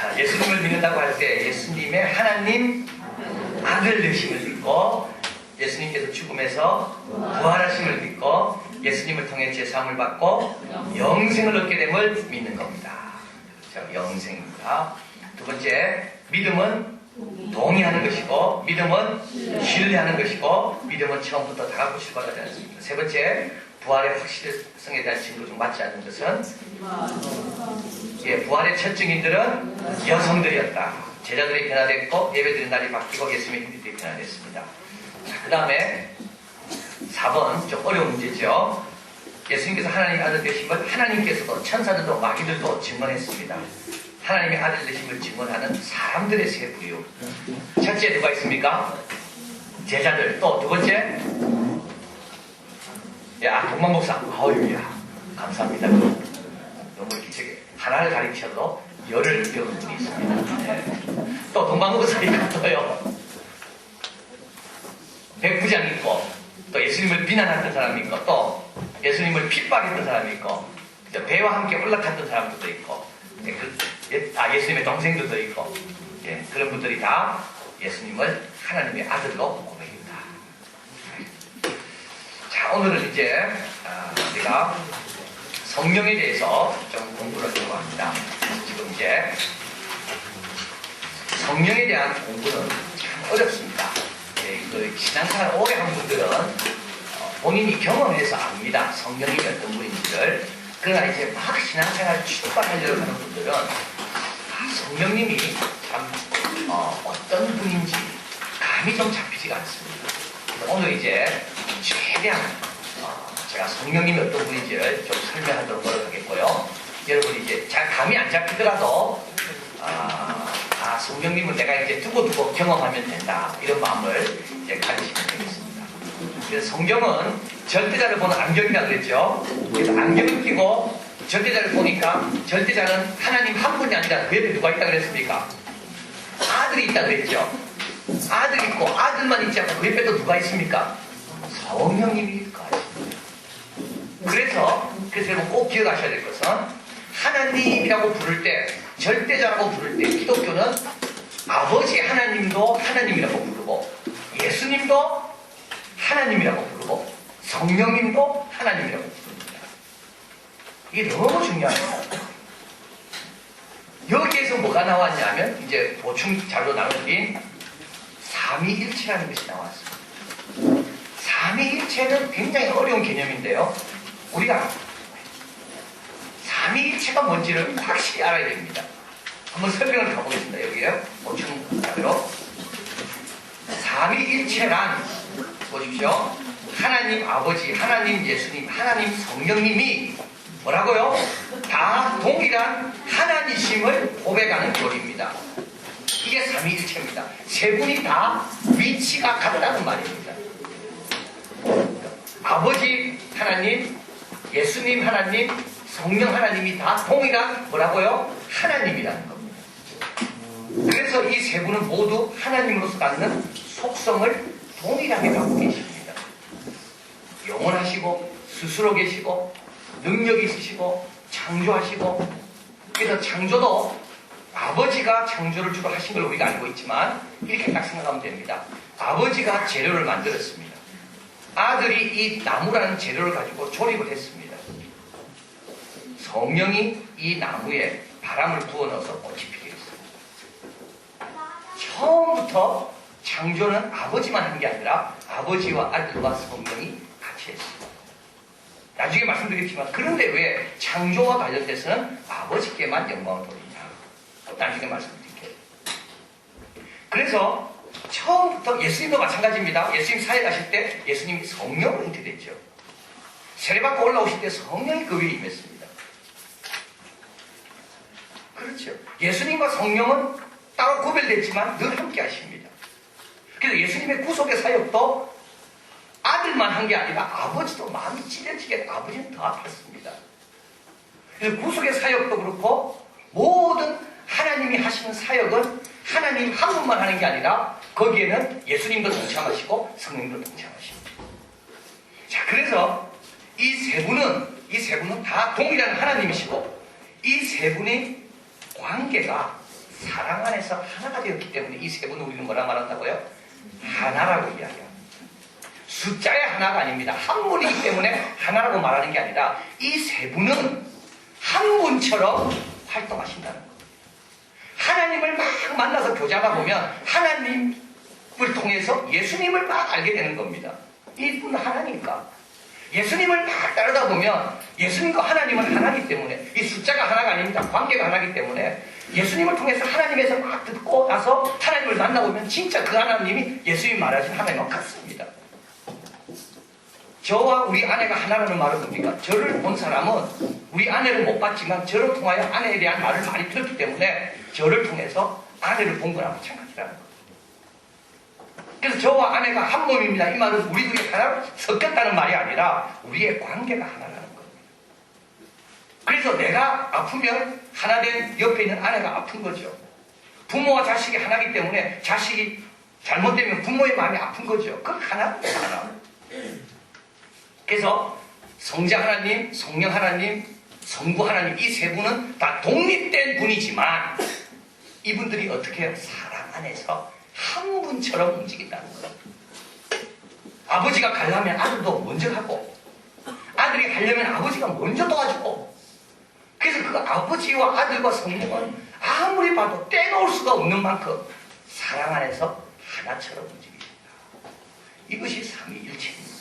자, 예수님을 믿는다고 할 때 예수님의 하나님 아들 되심을 믿고 예수님께서 죽음에서 부활하심을 믿고 예수님을 통해 제사함을 받고 영생을 얻게 됨을 믿는 겁니다. 그렇죠? 영생입니다. 두 번째, 믿음은 동의하는 것이고 믿음은 신뢰하는 것이고 믿음은 처음부터 다 갖고 출발하지 않습니다. 세 번째, 부활의 확실성에 대한 증거 중 맞지 않는 것은 부활의 첫 증인들은 여성들이었다. 제자들이 변화됐고 예배드린 날이 바뀌고 예수님의 힘들이 변화됐습니다. 그 다음에 4번 좀 어려운 문제죠. 예수님께서 하나님의 아들 되심을 하나님께서도 천사들도 마귀들도 증언했습니다. 하나님의 아들 되심을 증언하는 사람들의 세 부류. 첫째 누가 있습니까? 제자들. 또 두 번째 동방 목사. 아유야 감사합니다. 너무 이렇게 하나를 가리켜도 열을 배우는 분이 있습니다. 네. 또 동방 목사님이 또요. 백부장이 있고 또 예수님을 비난했던 사람이 있고 또 예수님을 핍박했던 사람이 있고 배와 함께 올라탔던 사람들도 있고 예수님의 동생들도 있고 그런 분들이 다 예수님을 하나님의 아들로 고백합니다. 자, 오늘은 이제 우리가 성령에 대해서 좀 공부를 하려고 합니다. 지금 이제 성령에 대한 공부는 참 어렵습니다. 신앙생활 오래 한 분들은 본인이 경험해서 압니다. 성령이 어떤 분인지를. 그러나 이제 막 신앙생활 출발하려고 하는 분들은 성령님이 참 어떤 분인지 감이 좀 잡히지가 않습니다. 오늘 이제 최대한 제가 성령님이 어떤 분인지를 좀 설명하도록 노력하겠고요. 여러분이 이제 잘 감이 안 잡히더라도 성령님은 내가 이제 두고두고 경험하면 된다. 이런 마음을 이제 가지시면 되겠습니다. 그래서 성경은 절대자를 보는 안경이라고 그랬죠. 그래서 안경을 끼고 절대자를 보니까 절대자는 하나님 한 분이 아니라 그 옆에 누가 있다고 그랬습니까? 아들이 있다고 그랬죠. 아들이 있고 아들만 있지 않고 그 옆에 또 누가 있습니까? 성령님이 있고 하십니다. 그래서 여러분 꼭 기억하셔야 될 것은 하나님이라고 부를 때, 절대자라고 부를 때 기독교는 아버지 하나님도 하나님이라고 부르고 예수님도 하나님이라고 부르고 성령님도 하나님이라고 부릅니다. 이게 너무 중요해요. 여기에서 뭐가 나왔냐면 이제 보충 자료 나눠드린 삼위일체라는 것이 나왔습니다. 삼위일체는 굉장히 어려운 개념인데요. 우리가 삼위일체가 뭔지를 확실히 알아야 됩니다. 한번 설명을 가보겠습니다. 여기에요. 보충 자료로. 삼위일체란 보십시오. 하나님 아버지, 하나님 예수님, 하나님 성령님이 뭐라고요? 다 동일한 하나님이심을 고백하는 교리입니다. 이게 삼위일체입니다. 세 분이 다 위치가 같다는 말입니다. 아버지 하나님, 예수님 하나님, 성령 하나님이 다 동일한 뭐라고요? 하나님이라는 겁니다. 그래서 이 세 분은 모두 하나님으로서 갖는 속성을 동일하게 갖고 계십니다. 영원하시고 스스로 계시고 능력이 있으시고 창조하시고. 그래서 창조도 아버지가 창조를 주로 하신 걸 우리가 알고 있지만 이렇게 딱 생각하면 됩니다. 아버지가 재료를 만들었습니다. 아들이 이 나무라는 재료를 가지고 조립을 했습니다. 성령이 이 나무에 바람을 부어넣어서 꽃이 피게 했습니다. 처음부터 창조는 아버지만 한 게 아니라 아버지와 아들과 성령이 같이 했습니다. 나중에 말씀드리겠지만 그런데 왜 창조와 관련돼서는 아버지께만 영광을 돌리냐? 나중에 말씀드릴게요. 그래서 처음부터 예수님도 마찬가지입니다. 예수님 사회 가실 때 예수님이 성령으로 잉태됐죠. 세례받고 올라오실 때 성령이 그 위에 임했습니다. 그렇죠. 예수님과 성령은 따로 구별됐지만 늘 함께 하십니다. 그래서 예수님의 구속의 사역도 아들만 한 게 아니라 아버지도 마음이 찢어지게 아버지는 더 아팠습니다. 그래서 구속의 사역도 그렇고 모든 하나님이 하시는 사역은 하나님 한 분만 하는 게 아니라 거기에는 예수님도 동참하시고 성령도 동참하십니다. 자, 그래서 이 세 분은 다 동일한 하나님이시고 이 세 분의 관계가 사랑 안에서 하나가 되었기 때문에 이 세 분을 우리는 뭐라 말한다고요? 하나라고 이야기합니다. 숫자의 하나가 아닙니다. 한 분이기 때문에 하나라고 말하는 게 아니라 이 세 분은 한 분처럼 활동하신다는 겁니다. 하나님을 막 만나서 교제하다 보면 하나님을 통해서 예수님을 막 알게 되는 겁니다. 이분 하나니까. 예수님을 막 따르다 보면 예수님과 하나님은 하나이기 때문에 이 숫자가 하나가 아닙니다. 관계가 하나이기 때문에 예수님을 통해서 하나님에서 막 듣고 나서 하나님을 만나보면 진짜 그 하나님이 예수님이 말하신 하나님과 같습니다. 저와 우리 아내가 하나라는 말은 뭡니까? 저를 본 사람은 우리 아내를 못 봤지만 저를 통하여 아내에 대한 말을 많이 들었기 때문에 저를 통해서 아내를 본 거랑 마찬가지라는 거예요. 그래서 저와 아내가 한 몸입니다. 이 말은 우리 둘이 하나로 섞였다는 말이 아니라 우리의 관계가 하나라는 겁니다. 그래서 내가 아프면 하나된 옆에 있는 아내가 아픈 거죠. 부모와 자식이 하나이기 때문에 자식이 잘못되면 부모의 마음이 아픈 거죠. 그건 하나입니다. 하나. 그래서 성자 하나님, 성령 하나님, 성부 하나님 이 세 분은 다 독립된 분이지만 이분들이 어떻게 해요? 사랑 안에서 한 분처럼 움직인다는 거예요. 아버지가 가려면 아들도 먼저 하고 아들이 하려면 아버지가 먼저 도와주고 그래서 그 아버지와 아들과 성령은 아무리 봐도 떼놓을 수가 없는 만큼 사랑 안에서 하나처럼 움직입니다. 이것이 삼위일체입니다.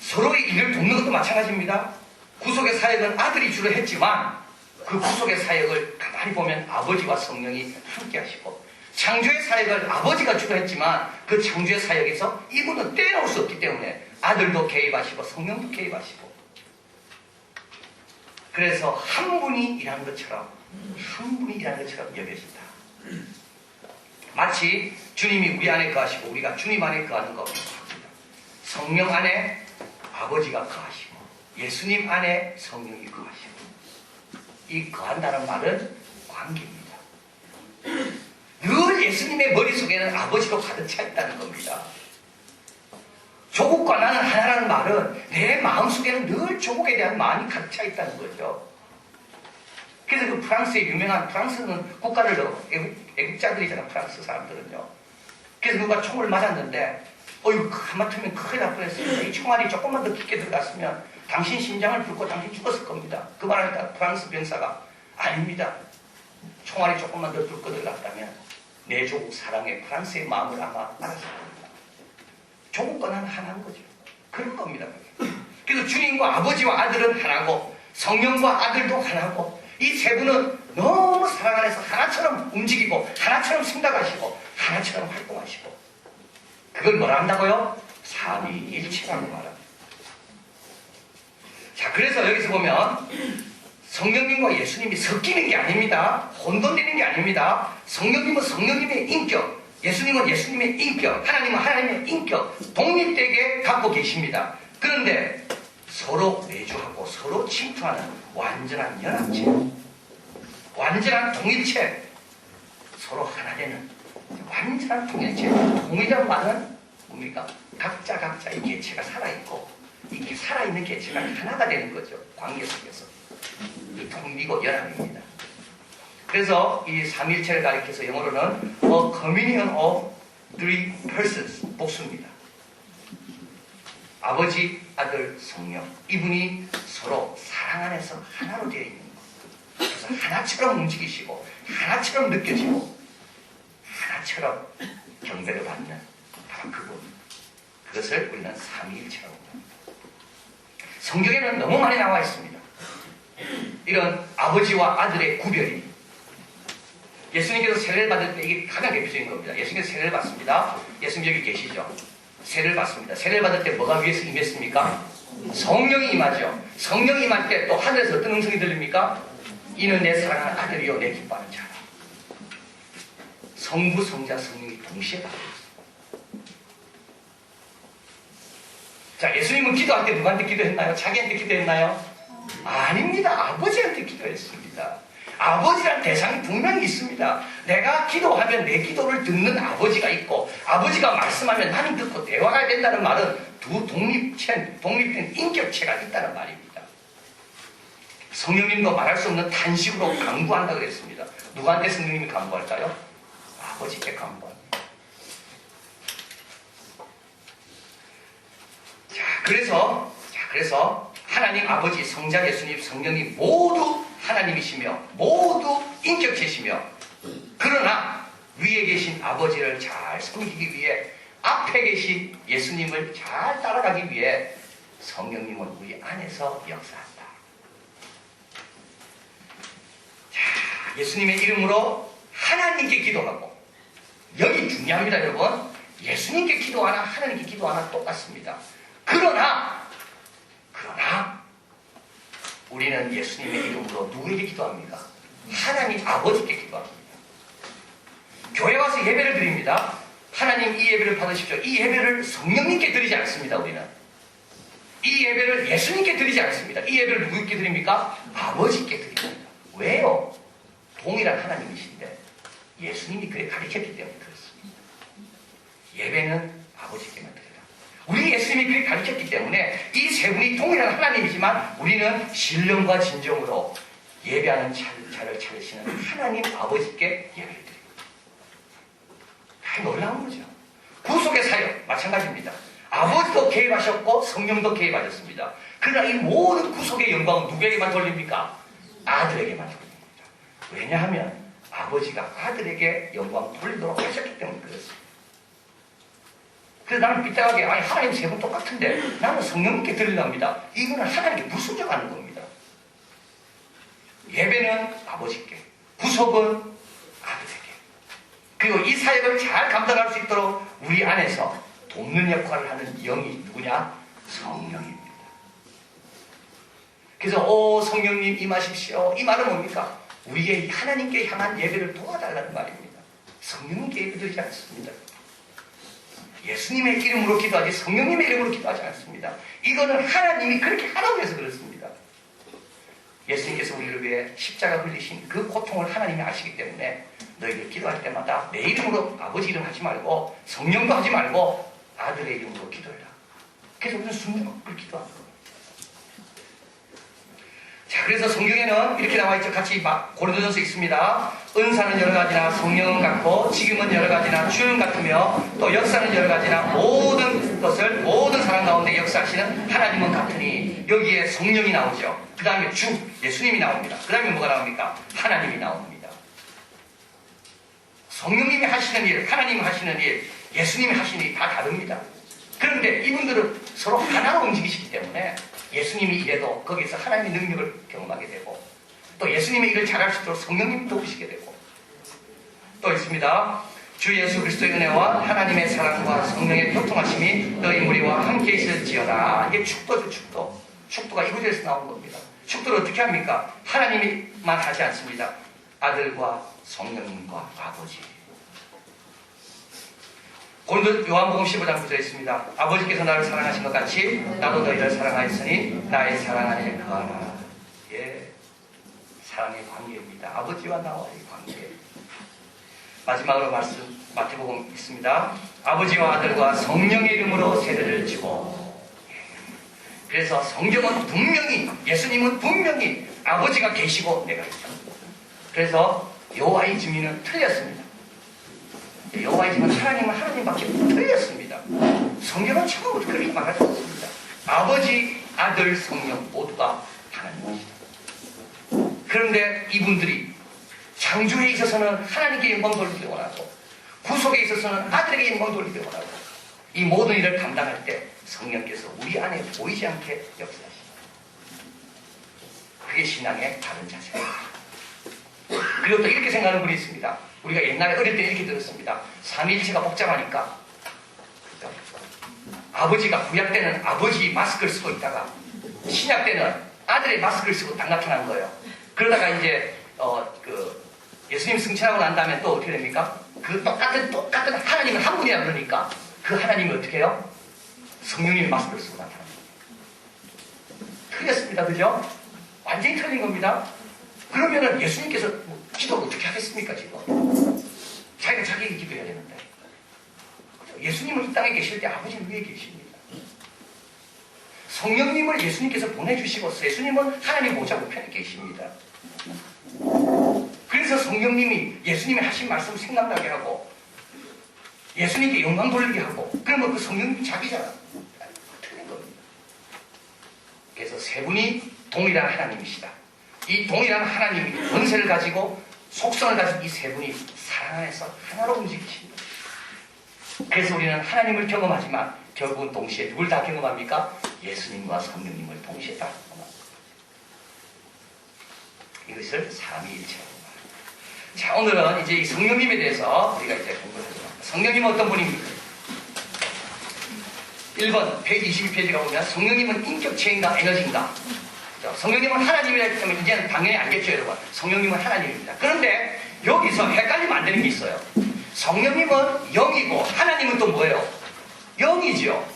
서로의 일을 돕는 것도 마찬가지입니다. 구속의 사역은 아들이 주로 했지만 그 구속의 사역을 가만히 보면 아버지와 성령이 함께 하시고 창조의 사역을 아버지가 주로 했지만 그 창조의 사역에서 이분은 떼놓을 수 없기 때문에 아들도 개입하시고 성령도 개입하시고 그래서 한 분이 일하는 것처럼 여겨진다. 마치 주님이 우리 안에 거하시고 우리가 주님 안에 거하는 것 같습니다. 성령 안에 아버지가 거하시고 예수님 안에 성령이 거하시고 이 거한다는 말은 관계입니다. 늘 예수님의 머릿속에는 아버지로 가득 차 있다는 겁니다. 조국과 나는 하나라는 말은 내 마음속에는 늘 조국에 대한 마음이 가득 차 있다는 거죠. 그래서 그 프랑스의 유명한 프랑스는 국가를 애국자들이잖아. 프랑스 사람들은요. 그래서 누가 총을 맞았는데 이거 하마터면 큰일 날 뻔했습니다. 이 총알이 조금만 더 깊게 들어갔으면 당신 심장을 붉고 당신 죽었을 겁니다. 그 말하니까 프랑스 병사가 아닙니다. 총알이 조금만 더 뚫고 들어갔다면 내 조국 사랑에 프랑스의 마음을 아마 알았을 겁니다. 조국과 나는 하나인 거죠. 그런 겁니다. 그래서 주님과 아버지와 아들은 하나고 성령과 아들도 하나고 이 세 분은 너무 사랑 안에서 하나처럼 움직이고 하나처럼 생각하시고 하나처럼 활동하시고 그걸 뭐라 한다고요? 삼위일체라고 말합니다. 자, 그래서 여기서 보면 성령님과 예수님이 섞이는 게 아닙니다. 혼돈되는 게 아닙니다. 성령님은 성령님의 인격, 예수님은 예수님의 인격, 하나님은 하나님의 인격, 독립되게 갖고 계십니다. 그런데 서로 내주하고 서로 침투하는 완전한 연합체, 완전한 통일체, 서로 하나 되는 완전한 통일체. 통일이란 말은 뭡니까? 각자의 개체가 살아있고 이렇게 살아있는 개체가 하나가 되는 거죠. 관계 속에서. 이 통일이고 연합입니다. 그래서 이 삼일체를 가리켜서 영어로는 A Communion of Three Persons, 복수입니다. 아버지, 아들, 성령. 이분이 서로 사랑 안에서 하나로 되어 있는 것. 그래서 하나처럼 움직이시고 하나처럼 느껴지고 하나처럼 경배를 받는 바로 그분. 그것을 우리는 삼위일체라고 합니다. 성경에는 너무 많이 나와 있습니다. 이런 아버지와 아들의 구별이. 예수님께서 세례를 받을 때 이게 가장 대표적인 겁니다. 예수님께서 세례를 받습니다. 예수님 여기 계시죠? 세례를 받습니다. 세례를 받을 때 뭐가 위에서 임했습니까? 성령이 임하죠. 성령이 임할 때 또 하늘에서 어떤 음성이 들립니까? 이는 내 사랑하는 아들이요 내 기뻐하는 자라. 성부, 성자, 성령이 동시에 받았습니다. 자, 예수님은 기도할 때 누구한테 기도했나요? 자기한테 기도했나요? 아닙니다. 아버지한테 기도했습니다. 아버지란 대상이 분명히 있습니다. 내가 기도하면 내 기도를 듣는 아버지가 있고 아버지가 말씀하면 나는 듣고 대화가 된다는 말은 두 독립된 인격체가 있다는 말입니다. 성령님도 말할 수 없는 탄식으로 간구한다고 그랬습니다. 누구한테 성령님이 간구할까요? 아버지께 간구합니다. 그래서 하나님 아버지, 성자 예수님, 성령님 모두 하나님이시며 모두 인격체시며, 그러나 위에 계신 아버지를 잘 섬기기 위해 앞에 계신 예수님을 잘 따라가기 위해 성령님은 우리 안에서 역사한다. 자, 예수님의 이름으로 하나님께 기도하고, 여기 중요합니다 여러분. 예수님께 기도하나 하나님께 기도하나 똑같습니다. 그러나 우리는 예수님의 이름으로 누구에게 기도합니까? 하나님 아버지께 기도합니다. 교회 와서 예배를 드립니다. 하나님 이 예배를 받으십시오. 이 예배를 성령님께 드리지 않습니다. 우리는 이 예배를 예수님께 드리지 않습니다. 이 예배를 누구께 드립니까? 아버지께 드립니다. 왜요? 동일한 하나님이신데 예수님이 그래 가르쳤기 때문에 그렇습니다. 예배는 아버지께만 드려라. 우리 예수님이 그렇게 가르쳤기 때문에 이 세 분이 동일한 하나님이지만 우리는 신령과 진정으로 예배하는 자를 차리시는 하나님 아버지께 예배를 드립니다. 놀라운 거죠. 구속의 사역 마찬가지입니다. 아버지도 개입하셨고 성령도 개입하셨습니다. 그러나 이 모든 구속의 영광은 누구에게만 돌립니까? 아들에게만 돌립니다. 왜냐하면 아버지가 아들에게 영광 돌리도록 하셨기 때문에 그렇습니다. 그래서 나는 삐딱하게 하나님 세 분 똑같은데 나는 성령님께 드리랍니다. 이거는 하나님께 불순종하는 겁니다. 예배는 아버지께, 구속은 아들에게. 그리고 이 사역을 잘 감당할 수 있도록 우리 안에서 돕는 역할을 하는 영이 누구냐? 성령입니다. 그래서 성령님 임하십시오. 이 말은 뭡니까? 우리의 하나님께 향한 예배를 도와달라는 말입니다. 성령님께 예배 드리지 않습니다. 예수님의 이름으로 기도하지 성령님의 이름으로 기도하지 않습니다. 이거는 하나님이 그렇게 하라고 해서 그렇습니다. 예수님께서 우리를 위해 십자가 흘리신 그 고통을 하나님이 아시기 때문에 너희들 기도할 때마다 내 이름으로 아버지 이름 하지 말고 성령도 하지 말고 아들의 이름으로 기도해라. 그래서 우리는 순종을 기도하는 겁니다. 자, 그래서 성경에는 이렇게 나와 있죠. 같이 고린도전서 있습니다. 은사는 여러 가지나 성령은 같고 지금은 여러 가지나 주는 같으며 또 역사는 여러 가지나 모든 것을 모든 사람 가운데 역사하시는 하나님은 같으니, 여기에 성령이 나오죠. 그 다음에 주 예수님이 나옵니다. 그 다음에 뭐가 나옵니까? 하나님이 나옵니다. 성령님이 하시는 일, 하나님이 하시는 일, 예수님이 하시는 일이 다 다릅니다. 그런데 이분들은 서로 하나로 움직이시기 때문에 예수님이 이래도 거기서 하나님의 능력을 경험하게 되고, 또 예수님의 일을 잘할 수 있도록 성령님이 도우시게 되고, 또 있습니다. 주 예수 그리스도의 은혜와 하나님의 사랑과 성령의 교통하심이 너희 무리와 함께 있을지어다. 이게 축도죠. 축도가 이 구절에서 나온 겁니다. 축도를 어떻게 합니까? 하나님만 하지 않습니다. 아들과 성령님과 아버지. 고린도 요한복음 15장 9절에 있습니다. 아버지께서 나를 사랑하신 것 같이 나도 너희를 사랑하였으니 나의 사랑 안에 거하라. 예, 사랑의 관계입니다. 아버지와 나와의 관계. 마지막으로 말씀 마태복음 있습니다. 아버지와 아들과 성령의 이름으로 세례를 지고. 그래서 성경은 분명히, 예수님은 분명히 아버지가 계시고 내가 있다. 그래서 여호와의 증인은 틀렸습니다. 여호와의 증인은 하나님은 하나님밖에 틀렸습니다. 성경은 처음부터 그렇게 말하지 않습니다. 아버지, 아들, 성령 모두가 하나님이시다. 그런데 이분들이 창조에 있어서는 하나님께 영광 돌리기 원하고, 구속에 있어서는 아들에게 영광 돌리기 원하고, 이 모든 일을 감당할 때 성령께서 우리 안에 보이지 않게 역사하십니다. 그게 신앙의 다른 자세입니다. 그리고 또 이렇게 생각하는 분이 있습니다. 우리가 옛날에 어릴 때 이렇게 들었습니다. 삼위일체가 복잡하니까 아버지가 구약 때는 아버지 마스크를 쓰고 있다가 신약 때는 아들의 마스크를 쓰고 딱 나타난 거예요. 그러다가 이제 예수님 승천하고 난 다음에 또 어떻게 됩니까? 그 똑같은 하나님은 한 분이라 그러니까 그 하나님이 어떻게 해요? 성령님의 마스크를 쓰고 나타납니다. 틀렸습니다. 그죠? 완전히 틀린 겁니다. 그러면은 예수님께서 기도를 어떻게 하겠습니까, 지금? 자기가 자기에게 기도해야 되는데. 예수님은 이 땅에 계실 때 아버지는 위에 계십니다. 성령님을 예수님께서 보내주시고 예수님은 하나님 보좌 우편에 계십니다. 그래서 성령님이 예수님이 하신 말씀 생각나게 하고 예수님께 영광 돌리게 하고 그러면 그 성령님이 자기잖아. 틀린 겁니다. 그래서 세 분이 동일한 하나님이시다. 이 동일한 하나님이 권세를 가지고 속성을 가진 이 세 분이 사랑 안에서 하나로 움직이십니다. 그래서 우리는 하나님을 경험하지만 결국은 동시에 누굴 다 경험합니까? 예수님과 성령님을 동시에 다 경험합니다. 이것을 삼위일체라고 말합니다. 자, 오늘은 이제 이 성령님에 대해서 우리가 이제 공부를 하죠. 성령님은 어떤 분입니까? 1번 페이지 22페이지가 보면 성령님은 인격체인가 에너지인가? 성령님은 하나님이라기 때문에 이제는 당연히 알겠죠, 여러분. 성령님은 하나님입니다. 그런데 여기서 헷갈리면 안 되는 게 있어요. 성령님은 영이고 하나님은 또 뭐예요? 영이죠.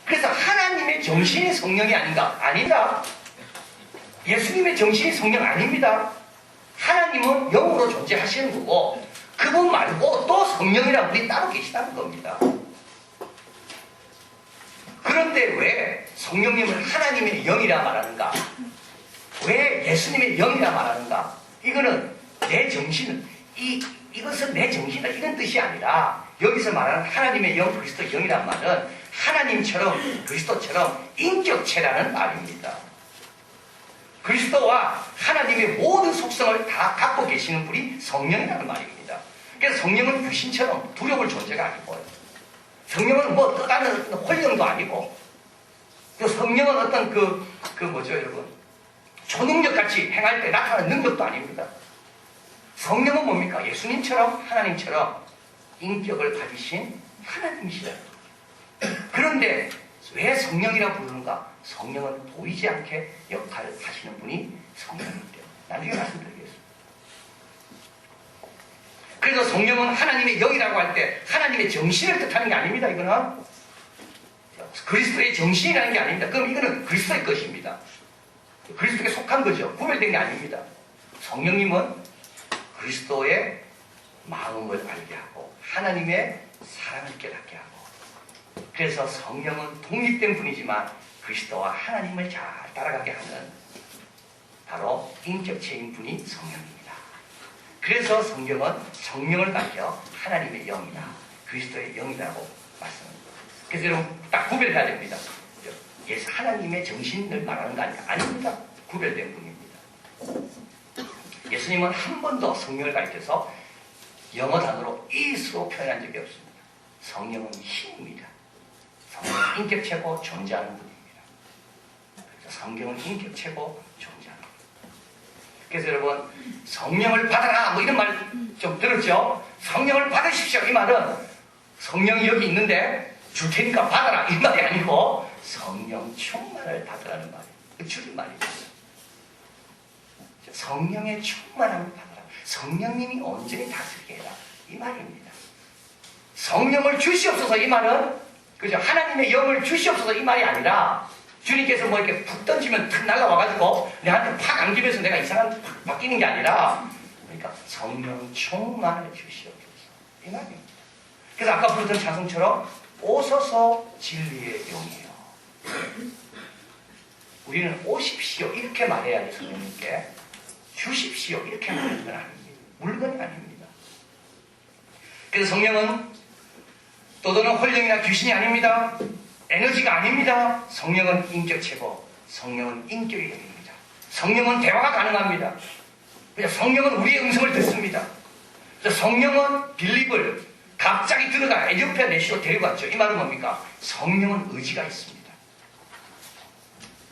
그래서 하나님의 정신이 성령이 아닌가? 아니다. 예수님의 정신이 성령 아닙니다. 하나님은 영으로 존재하시는 거고 그분 말고 또 성령이라는 분이 따로 계시다는 겁니다. 그런데 왜 성령님을 하나님의 영이라 말하는가? 왜 예수님의 영이라 말하는가? 이거는 내 정신은 이것은 내 정신이다 이런 뜻이 아니라 여기서 말하는 하나님의 영, 그리스도 영이란 말은 하나님처럼 그리스도처럼 인격체라는 말입니다. 그리스도와 하나님의 모든 속성을 다 갖고 계시는 분이 성령이라는 말입니다. 그래서 성령은 귀신처럼 두려울 존재가 아니고요. 성령은 뭐 떠다는 홀령도 아니고 또 성령은 어떤 뭐죠 여러분 초능력 같이 행할 때 나타나는 능력도 아닙니다. 성령은 뭡니까? 예수님처럼 하나님처럼 인격을 가지신 하나님이시다. 그런데 왜 성령이라 부르는가? 성령은 보이지 않게 역할을 하시는 분이 성령이기 때문에 나중에 말씀드리겠습니다. 그래서 성령은 하나님의 영이라고 할 때 하나님의 정신을 뜻하는 게 아닙니다. 이거는 그리스도의 정신이라는 게 아닙니다. 그럼 이거는 그리스도의 것입니다. 그리스도에 속한 거죠. 구별된 게 아닙니다. 성령님은 그리스도의 마음을 알게 하고 하나님의 사랑을 깨닫게 하고 그래서 성령은 독립된 분이지만 그리스도와 하나님을 잘 따라가게 하는 바로 인격체인 분이 성령입니다. 그래서 성경은 성령을 가리켜 하나님의 영이다. 그리스도의 영이라고 말씀합니다. 그래서 여러분 딱 구별해야 됩니다. 예수 하나님의 정신을 말하는 거 아닙니다. 구별된 분입니다. 예수님은 한 번도 성령을 가리켜서 영어 단어로 is로 표현한 적이 없습니다. 성령은 힘입니다. 성령은 인격체고 존재하는 분입니다. 그래서 성경은 인격체고 존재하는 분입니다. 그래서 여러분 성령을 받아라 뭐 이런 말 좀 들었죠? 성령을 받으십시오 이 말은 성령이 여기 있는데 줄 테니까 받아라 이 말이 아니고 성령 충만을 받으라는 말이에요. 줄임말입니다. 성령의 충만함을 받아라. 성령님이 온전히 다스리게 해라. 이 말입니다. 성령을 주시옵소서 이 말은 그죠? 하나님의 영을 주시옵소서 이 말이 아니라 주님께서 뭐 이렇게 푹 던지면 탁 날아와가지고 내한테 팍 안기면서 내가 이상한 팍 바뀌는 게 아니라 그러니까 성령 충만을 주시옵소서 이 말입니다. 그래서 아까 부르던 찬송처럼 오소서 진리의 영이요. 우리는 오십시오 이렇게 말해야지 성령님께 주십시오 이렇게 말하는 건 아닙니다. 물건이 아닙니다. 그래서 성령은 또는 홀령이나 귀신이 아닙니다. 에너지가 아닙니다. 성령은 인격체고 성령은 인격의 영입니다. 성령은 대화가 가능합니다. 성령은 우리의 음성을 듣습니다. 성령은 빌립을 갑자기 들어가 에티오피아 내시로 데려갔죠. 이 말은 뭡니까? 성령은 의지가 있습니다.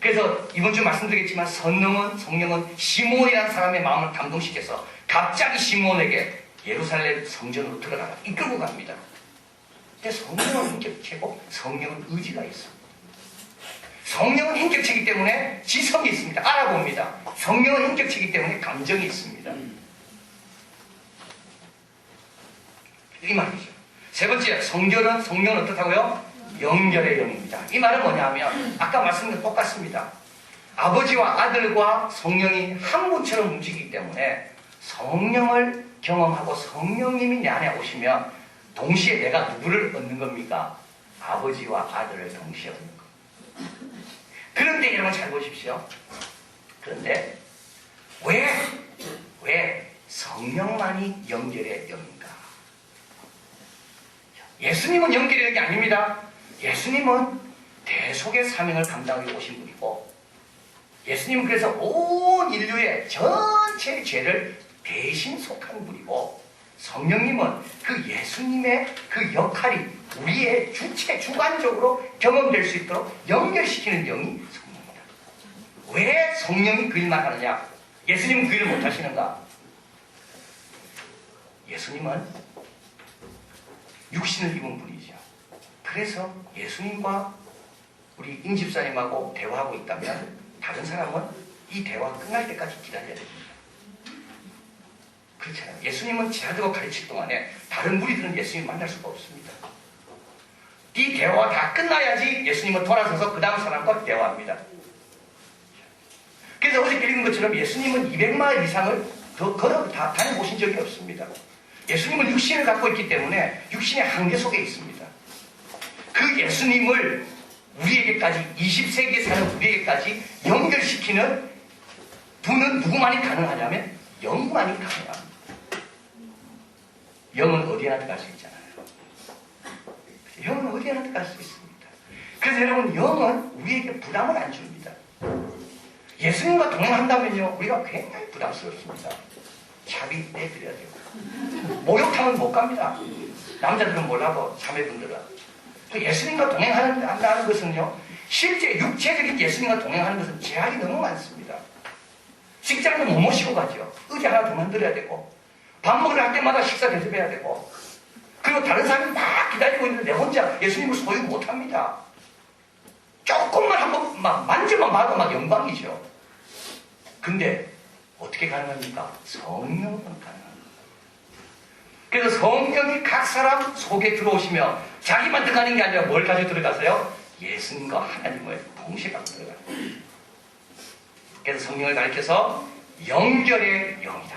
그래서 이번 주 말씀드리겠지만 성령은 시므온이라는 사람의 마음을 감동시켜서 갑자기 시므온에게 예루살렘 성전으로 들어가라 이끌고 갑니다. 근데 성령은 인격체고 성령은 의지가 있습니다. 성령은 인격체이기 때문에 지성이 있습니다. 알아봅니다. 성령은 인격체이기 때문에 감정이 있습니다. 이 말이죠. 세 번째, 성령은 어떻다고요? 연결의 영입니다. 이 말은 뭐냐면 아까 말씀드린 똑같습니다. 아버지와 아들과 성령이 한 분처럼 움직이기 때문에 성령을 경험하고 성령님이 내 안에 오시면 동시에 내가 누구를 얻는 겁니까? 아버지와 아들을 동시에 얻는 겁니다. 그런데 여러분 잘 보십시오. 그런데 왜 성령만이 연결의 영인가? 예수님은 연결의 영이 아닙니다. 예수님은 대속의 사명을 감당하고 오신 분이고, 예수님은 그래서 온 인류의 전체 죄를 대신 속한 분이고, 성령님은 그 예수님의 그 역할이 우리의 주관적으로 경험될 수 있도록 연결시키는 영이 성령입니다. 왜 성령이 그 일만 하느냐? 예수님은 그 일을 못 하시는가? 예수님은 육신을 입은 분이죠. 그래서 예수님과 우리 임 집사님하고 대화하고 있다면 다른 사람은 이 대화 끝날 때까지 기다려야 됩니다. 그렇잖아요. 예수님은 지나들고 가르칠 동안에 다른 무리들은 예수님 만날 수가 없습니다. 이 대화가 다 끝나야지 예수님은 돌아서서 그 다음 사람과 대화합니다. 그래서 어저께 읽은 것처럼 예수님은 200마일 이상을 더 걸어 다 다녀보신 적이 없습니다. 예수님은 육신을 갖고 있기 때문에 육신의 한계 속에 있습니다. 그 예수님을 우리에게까지 20세기에 사는 우리에게까지 연결시키는 분은 누구만이 가능하냐면 영만이 가능합니다. 영은 어디에나 들어갈 수 있잖아요. 영은 어디에나 들어갈 수 있습니다. 그래서 여러분, 영은 우리에게 부담을 안 줍니다. 예수님과 동행한다면요, 우리가 굉장히 부담스럽습니다. 자비 내드려야 돼요. 목욕탕은 못 갑니다. 남자들은 몰라도 자매분들은. 예수님과 동행한다는 것은요, 실제 육체적인 예수님과 동행하는 것은 제약이 너무 많습니다. 직장은 못 모시고 가죠. 의자 하나 더 만들어야 되고, 밥 먹으러 갈 때마다 식사 대접해야 되고, 그리고 다른 사람이 막 기다리고 있는데 내 혼자 예수님을 소유 못 합니다. 조금만 한번 막 만져만 봐도 막 영광이죠. 근데 어떻게 가능합니까? 성령은 가능합니다. 그래서 성령이 각 사람 속에 들어오시며 자기만 들어가는 게 아니라 뭘 가지고 들어가세요? 예수님과 하나님을 동시에 갖고 들어가요. 그래서 성령을 가리켜서 연결의 영이다.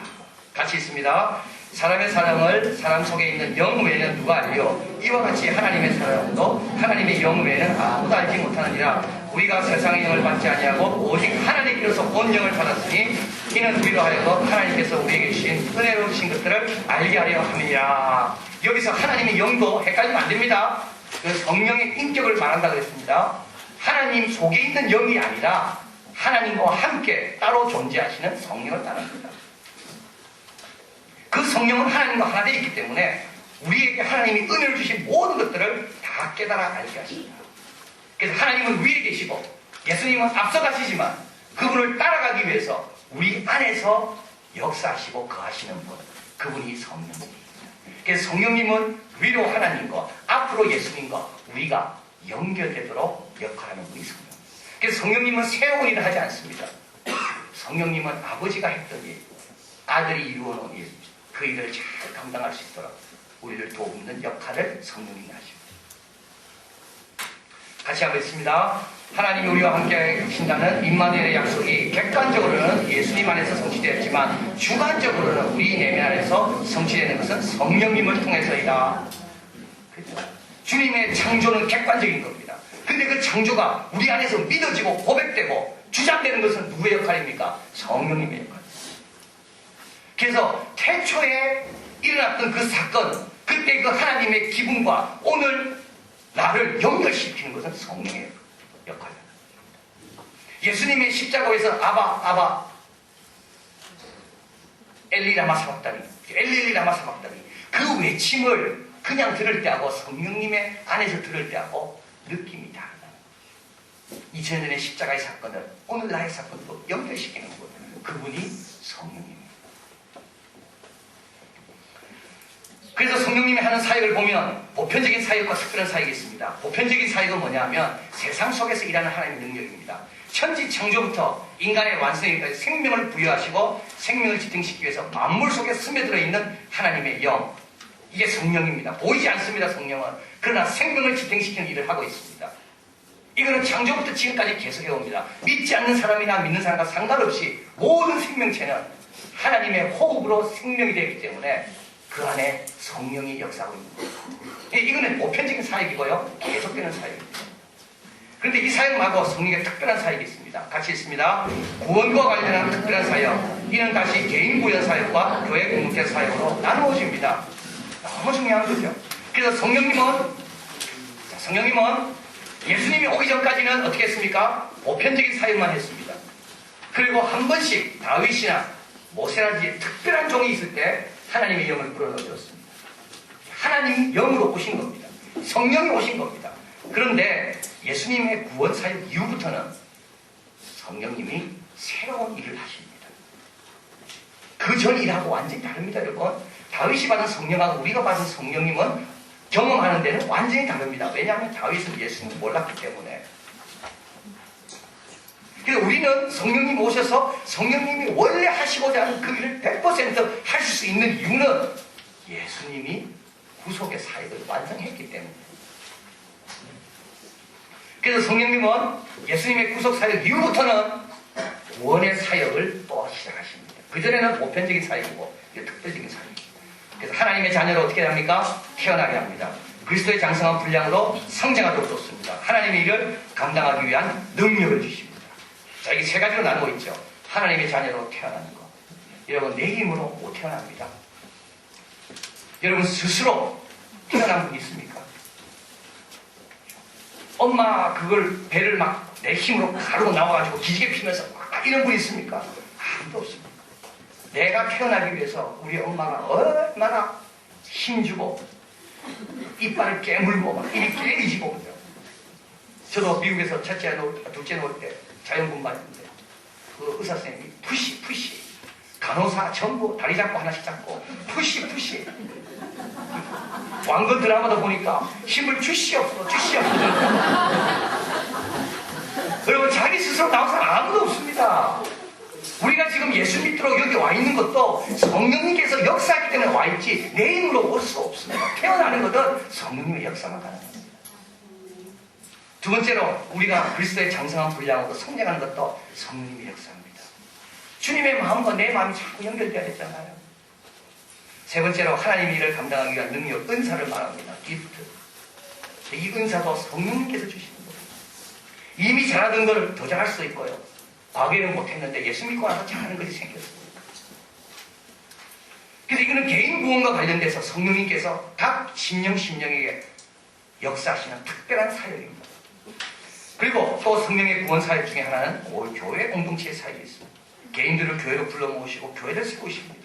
같이 있습니다. 사람의 사랑을 사람 속에 있는 영 외에는 누가 알리요? 이와 같이 하나님의 사랑도 하나님의 영 외에는 아무도 알지 못하느니라. 우리가 세상의 영을 받지 아니하고 오직 하나님께로서 온 영을 받았으니 이는 우리로 하여금 하나님께서 우리에게 주신 은혜로우신 것들을 알게 하려 함이니라. 여기서 하나님의 영도 헷갈리면 안 됩니다. 그 성령의 인격을 말한다고 했습니다. 하나님 속에 있는 영이 아니라 하나님과 함께 따로 존재하시는 성령을 말합니다. 그 성령은 하나님과 하나 되어 있기 때문에 우리에게 하나님이 은혜를 주신 모든 것들을 다 깨달아 알게 하십니다. 그래서 하나님은 위에 계시고 예수님은 앞서가시지만 그분을 따라가기 위해서 우리 안에서 역사하시고 거하시는 분, 그분이 성령님입니다. 그래서 성령님은 위로 하나님과 앞으로 예수님과 우리가 연결되도록 역할하는 분이 성령. 그래서 성령님은 새로운 일을 하지 않습니다. 성령님은 아버지가 했던 일, 아들이 이루어놓은 일, 그 일을 잘 감당할 수 있도록 우리를 도우는 역할을 성령님이 하십니다. 같이 한번 있습니다. 하나님이 우리와 함께 하신다는 임마누엘의 약속이 객관적으로는 예수님 안에서 성취되었지만 주관적으로는 우리 내면 안에서 성취되는 것은 성령님을 통해서이다. 그렇죠? 주님의 창조는 객관적인 겁니다. 근데 그 창조가 우리 안에서 믿어지고 고백되고 주장되는 것은 누구의 역할입니까? 성령님의 역할입니다. 그래서 태초에 일어났던 그 사건, 그때 그 하나님의 기분과 오늘 나를 연결시키는 것은 성령의 역할입니다. 예수님의 십자가에서 아바 엘리 라마 사박다니, 엘리 라마 사박다니, 그 외침을 그냥 들을 때하고 성령님의 안에서 들을 때하고 느낌이 다르다. 2000년 전의 십자가의 사건을 오늘 나의 사건도 연결시키는 분, 그분이 성령입니다. 그래서 성령님이 하는 사역을 보면 보편적인 사역과 특별한 사역이 있습니다. 보편적인 사역은 뭐냐면 세상 속에서 일하는 하나님의 능력입니다. 천지 창조부터 인간의 완성에까지 생명을 부여하시고 생명을 지탱시키기 위해서 만물 속에 스며들어 있는 하나님의 영, 이게 성령입니다. 보이지 않습니다. 성령은. 그러나 생명을 지탱시키는 일을 하고 있습니다. 이거는 창조부터 지금까지 계속해옵니다. 믿지 않는 사람이나 믿는 사람과 상관없이 모든 생명체는 하나님의 호흡으로 생명이 되기 때문에 그 안에 성령이 역사하고 있는 거예요. 이거는 보편적인 사역이고요. 계속되는 사역입니다. 그런데 이 사역 말고 성령의 특별한 사역이 있습니다. 같이 있습니다. 구원과 관련한 특별한 사역. 이는 다시 개인 구현 사역과 교회 공동체 사역으로 나누어집니다. 너무 중요한 거죠. 그래서 성령님은 예수님이 오기 전까지는 어떻게 했습니까? 보편적인 사역만 했습니다. 그리고 한 번씩 다윗이나 모세라든지 특별한 종이 있을 때 하나님의 영을 불어넣어줬습니다. 하나님이 영으로 오신 겁니다. 성령이 오신 겁니다. 그런데 예수님의 구원 사역 이후부터는 성령님이 새로운 일을 하십니다. 그 전 일하고 완전히 다릅니다, 여러분. 다윗이 받은 성령하고 우리가 받은 성령님은 경험하는 데는 완전히 다릅니다. 왜냐하면 다윗은 예수님을 몰랐기 때문에. 그래서 우리는 성령님 오셔서 성령님이 원래 하시고자 하는 그 일을 100% 하실 수 있는 이유는 예수님이 구속의 사역을 완성했기 때문에. 그래서 성령님은 예수님의 구속 사역 이후부터는 구원의 사역을 또 시작하십니다. 그전에는 보편적인 사역이고 이제 특별적인 사역입니다. 그래서 하나님의 자녀로 어떻게 합니까? 태어나게 합니다. 그리스도의 장성한 분량으로 성장하도록 돕습니다. 하나님의 일을 감당하기 위한 능력을 주십니다. 자, 이게 세 가지로 나누고 있죠. 하나님의 자녀로 태어나는 것. 여러분, 내 힘으로 못 태어납니다. 여러분 스스로 태어난 분 있습니까? 엄마 그걸 배를 막 내 힘으로 가르고 나와가지고 기지개 피면서 막 이런 분 있습니까? 아무도 없습니다. 내가 태어나기 위해서 우리 엄마가 얼마나 힘주고 이빨을 깨물고 막 입이 깨리지고 그죠. 저도 미국에서 첫째 둘째 놓을 때 자연분만인데 그 의사 선생님이 푸시 간호사 전부 다리 잡고 하나씩 잡고 푸시 왕건 드라마도 보니까 힘을 주시옵소서 여러분, 자기 스스로 나온 사람 아무도 없습니다. 우리가 지금 예수 믿도록 여기 와 있는 것도 성령님께서 역사하기 때문에 와 있지 내 힘으로 올 수 없습니다. 태어나는 것은 성령님의 역사만 가능합니다. 두 번째로 우리가 그리스도의 장성한 분량으로 성장하는 것도 성령님의 역사입니다. 주님의 마음과 내 마음이 자꾸 연결되어야 되잖아요. 세 번째로 하나님의 일을 감당하기 위한 능력, 은사를 말합니다. 기프트. 이 은사도 성령님께서 주시는 거예요. 이미 잘하던 걸 더 잘할 수 있고요. 과거에는 못했는데 예수 믿고 나서 잘하는 것이 생겼습니다. 그래서 이거는 개인 구원과 관련돼서 성령님께서 각 심령에게 역사하시는 특별한 사역입니다. 그리고 또 성령의 구원 사역 중에 하나는 교회 공동체의 사역이 있습니다. 개인들을 교회로 불러 모으시고 교회를 세우십니다.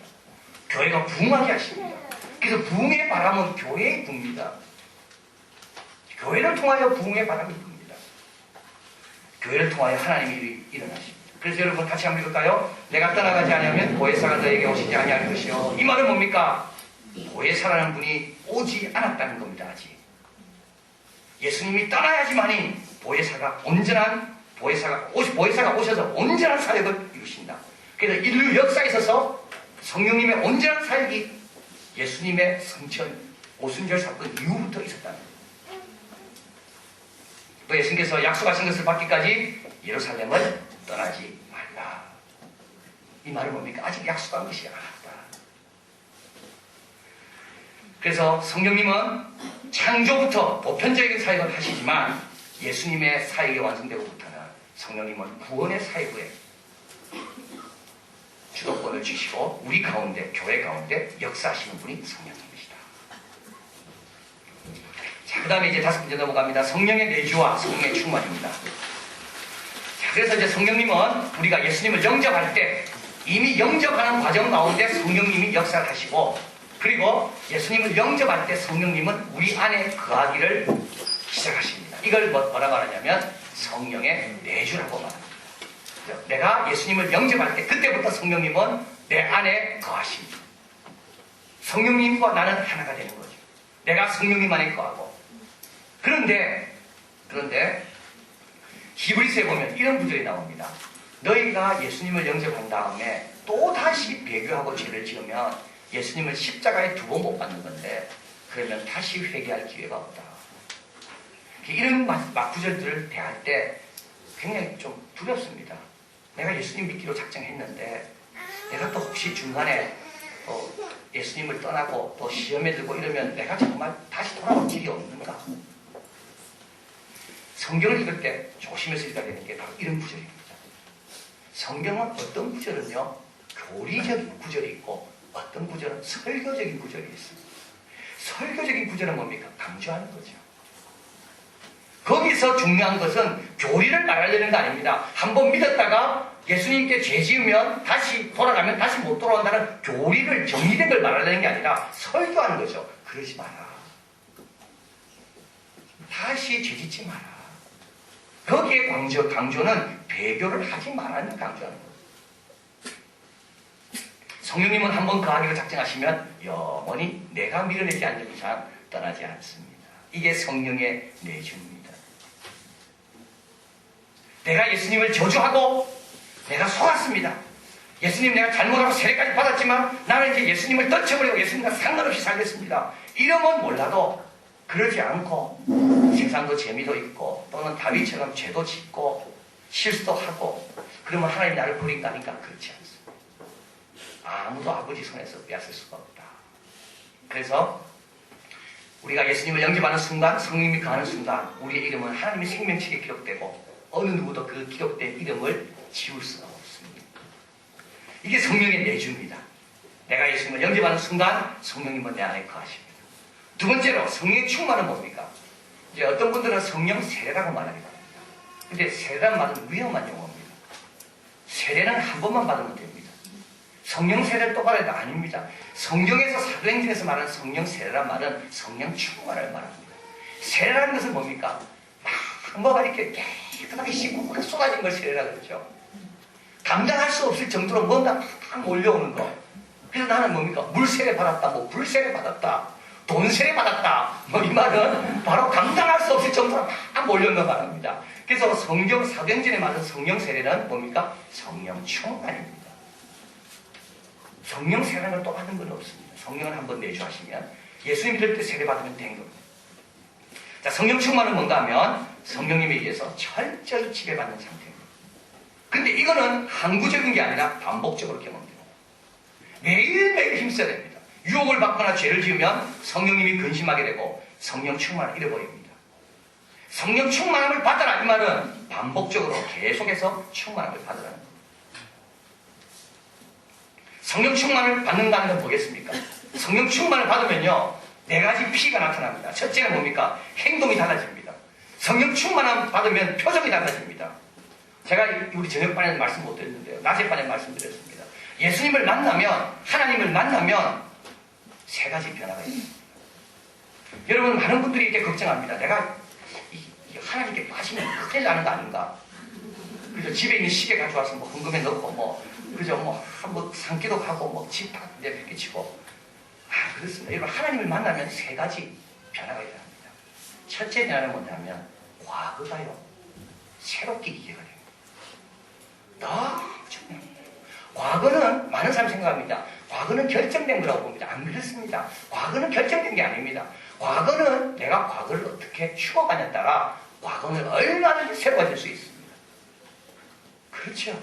교회가 부흥하게 하십니다. 그래서 부흥의 바람은 교회에 붑니다. 교회를 통하여 부흥의 바람이 붑니다. 교회를 통하여 하나님의 일이 일어나십니다. 그래서 여러분 같이 한번 읽을까요? 내가 떠나가지 않으면 보혜사가 너에게 오시지 아니할 것이요. 이 말은 뭡니까? 보혜사라는 분이 오지 않았다는 겁니다. 아직. 예수님이 떠나야지만이 보혜사가 오셔서 온전한 사역을 이루신다. 그래서 인류 역사에 있어서 성령님의 온전한 사역이 예수님의 성천, 오순절 사건 이후부터 있었다는 거예요. 또 예수님께서 약속하신 것을 받기까지 예루살렘을 떠나지 말라. 이 말은 뭡니까? 아직 약속한 것이 않았다. 그래서 성령님은 창조부터 보편적인 사역을 하시지만 예수님의 사역이 완성되고부터는 성령님은 구원의 사역에 주도권을 주시고 우리 가운데, 교회 가운데 역사하시는 분이 성령님이시다. 자, 그 다음에 이제 다섯 번째 넘어갑니다. 성령의 내주와 성령의 충만입니다. 자, 그래서 이제 성령님은 우리가 예수님을 영접할 때 이미 영접하는 과정 가운데 성령님이 역사를 하시고, 그리고 예수님을 영접할 때 성령님은 우리 안에 거하기를 시작하십니다. 이걸 뭐라고 하냐면 성령의 내주라고 말합니다. 내가 예수님을 영접할 때 그때부터 성령님은 내 안에 거하십니다. 성령님과 나는 하나가 되는 거죠. 내가 성령님 안에 거하고. 그런데 히브리서에 보면 이런 구절이 나옵니다. 너희가 예수님을 영접한 다음에 또다시 배교하고 죄를 지으면 예수님을 십자가에 두고 못 받는 건데 그러면 다시 회개할 기회가 없다. 이런 구절들을 대할 때 굉장히 좀 두렵습니다. 내가 예수님 믿기로 작정했는데 내가 또 혹시 중간에 예수님을 떠나고 또 시험에 들고 이러면 내가 정말 다시 돌아올 길이 없는가? 성경을 읽을 때 조심해서 읽어야 되는 게 바로 이런 구절입니다. 성경은 어떤 구절은요, 교리적인 구절이 있고 어떤 구절은 설교적인 구절이 있습니다. 설교적인 구절은 뭡니까? 강조하는 거죠. 거기서 중요한 것은 교리를 말하려는 거 아닙니다. 한번 믿었다가 예수님께 죄 지으면 다시 돌아가면 다시 못 돌아온다는 교리를 정리된 걸 말하려는 게 아니라 설교하는 거죠. 그러지 마라. 다시 죄 짓지 마라. 거기에 강조는 배교를 하지 말라는 강조하는 거예요. 성령님은 한번 거하기로 작정하시면 영원히 내가 밀어내지 않는 이상 떠나지 않습니다. 이게 성령의 내주입니다. 내가 예수님을 저주하고 내가 속았습니다. 예수님 내가 잘못하고 세례까지 받았지만 나는 이제 예수님을 떨쳐버리고 예수님과 상관없이 살겠습니다. 이러면 몰라도 그러지 않고 세상도 재미도 있고 또는 다윗처럼 죄도 짓고 실수도 하고 그러면 하나님이 나를 버린다니까 그렇지 않습니다. 아무도 아버지 손에서 빼앗을 수가 없다. 그래서 우리가 예수님을 영접하는 순간, 성령님이 거하는 순간 우리의 이름은 하나님의 생명책에 기록되고 어느 누구도 그 기록된 이름을 지울 수가 없습니다. 이게 성령의 내주입니다. 내가 예수님을 영접하는 순간 성령님은 내 안에 거하십니다. 두 번째로 성령의 충만은 뭡니까? 이제 어떤 분들은 성령 세례라고 말하기도 합니다. 근데 세례란 말은 위험한 용어입니다. 세례는 한 번만 받으면 됩니다. 성령 세례를 또 받아야 아닙니다. 성경에서 사도행전에서 말하는 성령 세례란 말은 성령 충만을 말합니다. 세례라는 것은 뭡니까? 막 뭐가 이렇게 깨끗하게 씻고 쏟아진 걸 세례라고 그러죠. 감당할 수 없을 정도로 뭔가 막 몰려오는 거. 그래서 나는 뭡니까? 물세례 받았다, 뭐 불세례 받았다, 돈세례 받았다. 뭐 이 말은 바로 감당할 수 없을 정도로 막 몰려오는 거 말합니다. 그래서 성경 사도행전에 말하는 성령 세례는 뭡니까? 성령 충만입니다. 성령 세례를 또 받는 건 없습니다. 성령을 한번 내주하시면 예수님 믿을 때 세례 받으면 된 겁니다. 자, 성령 충만은 뭔가 하면 성령님에 의해서 철저히 지배받는 상태입니다. 근데 이거는 항구적인 게 아니라 반복적으로 경험됩니다. 매일매일 힘써야 됩니다. 유혹을 받거나 죄를 지으면 성령님이 근심하게 되고 성령 충만을 잃어버립니다. 성령 충만함을 받아라 이 말은 반복적으로 계속해서 충만함을 받으라는 겁니다. 성령 충만을 받는다는 건 뭐겠습니까? 성령 충만을 받으면요 4가지 P가 나타납니다. 첫째는 뭡니까? 행동이 달라집니다. 성령 충만함 받으면 표정이 달라집니다. 제가 우리 저녁반에는 말씀 못 드렸는데요. 낮에반에 말씀드렸습니다. 예수님을 만나면, 하나님을 만나면 3가지 변화가 있습니다. 여러분, 많은 분들이 이렇게 걱정합니다. 내가 하나님께 빠지면 큰일 나는 거 아닌가? 그래서 집에 있는 시계 가져와서 뭐 헌금에 넣고 그죠? 뭐 상기도 하고 집 다 내팽개치고 그렇습니다. 여러분, 하나님을 만나면 3가지 변화가 일어납니다. 첫째 변화는 뭐냐면 과거가요 새롭게 이해가 됩니다. 너무 중요합니다. 과거는 많은 사람이 생각합니다. 과거는 결정된 거라고 봅니다. 안 그렇습니다. 과거는 결정된 게 아닙니다. 과거는 내가 과거를 어떻게 추억하냐에 따라 과거는 얼마든지 새로워질 수 있습니다. 그렇죠?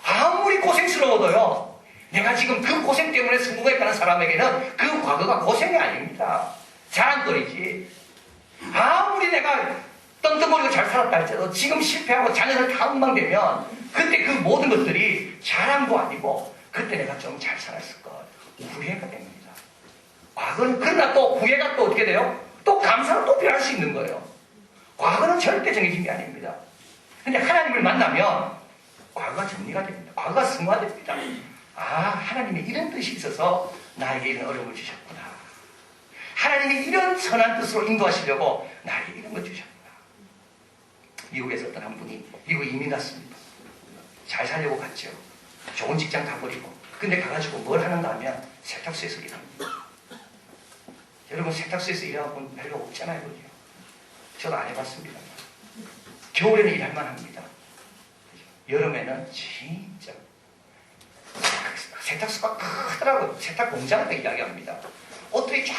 아무리 고생스러워도요 내가 지금 그 고생 때문에 성공했다는 사람에게는 그 과거가 고생이 아닙니다. 자랑거리지. 아무리 내가 떵떵거리고 잘 살았다 할지라도 지금 실패하고 자녀들 다 엉망되면 그때 그 모든 것들이 자랑도 아니고 그때 내가 좀 잘 살았을 것 후회가 됩니다. 과거는 그러나 또 후회가 또 어떻게 돼요? 또 감사로 또 변할 수 있는 거예요. 과거는 절대 정해진 게 아닙니다. 근데 하나님을 만나면 과거가 정리가 됩니다. 과거가 승화됩니다. 하나님이 이런 뜻이 있어서 나에게 이런 어려움을 주셨구나. 하나님이 이런 선한 뜻으로 인도하시려고 나에게 이런 걸 주셨구나. 미국에서 어떤 한 분이 미국 이민 갔습니다. 잘 살려고 갔죠. 좋은 직장 가버리고. 근데 가가지고 뭘 하는가 하면 세탁소에서 일합니다. 여러분, 세탁소에서 일하는 분 별로 없잖아요. 그죠? 저도 안 해봤습니다. 겨울에는 일할만 합니다. 여름에는 진짜 세탁소가 크더라고요. 세탁 공장을 이야기합니다. 옷들이 쫙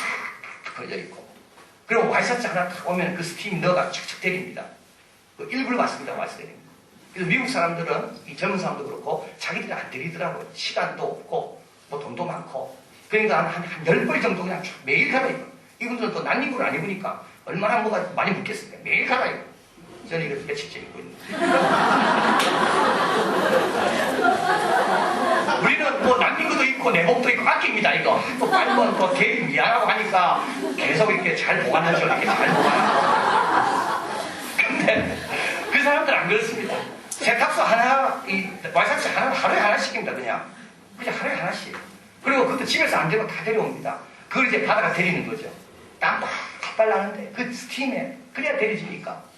걸려있고 그리고 와이셔츠 하나 딱 오면 그 스팀 넣어가 척척 때립니다. 일부러 맞습니다. 와이셔츠 때립니다. 그래서 미국 사람들은 이 젊은 사람도 그렇고 자기들이 안 때리더라고요. 시간도 없고 뭐 돈도 많고 그러니까 한 10벌 정도 그냥 매일 갈아입어요. 이분들은 또 난입을 안 입으니까 얼마나 뭐가 많이 묻겠습니까? 매일 갈아입어요. 저는 이거 며칠째 입고 있는데. 우리는 뭐 남미구도 입고 내복도 입고 아낍니다. 이거 또 빨면 또 괜히 미안하고 하니까 계속 이렇게 잘 보관하죠. 이렇게 잘 보관하고. 근데 그 사람들은 안 그렇습니다. 세탁소 하나, 와이셔츠 하나, 하루에 하나씩입니다. 그냥 하루에 하나씩. 그리고 그것도 집에서 안 되고 다 데려옵니다. 그걸 이제 바다가 데리는 거죠. 땀 팍팍 나는데 그 스팀에 그래야 데려지니까.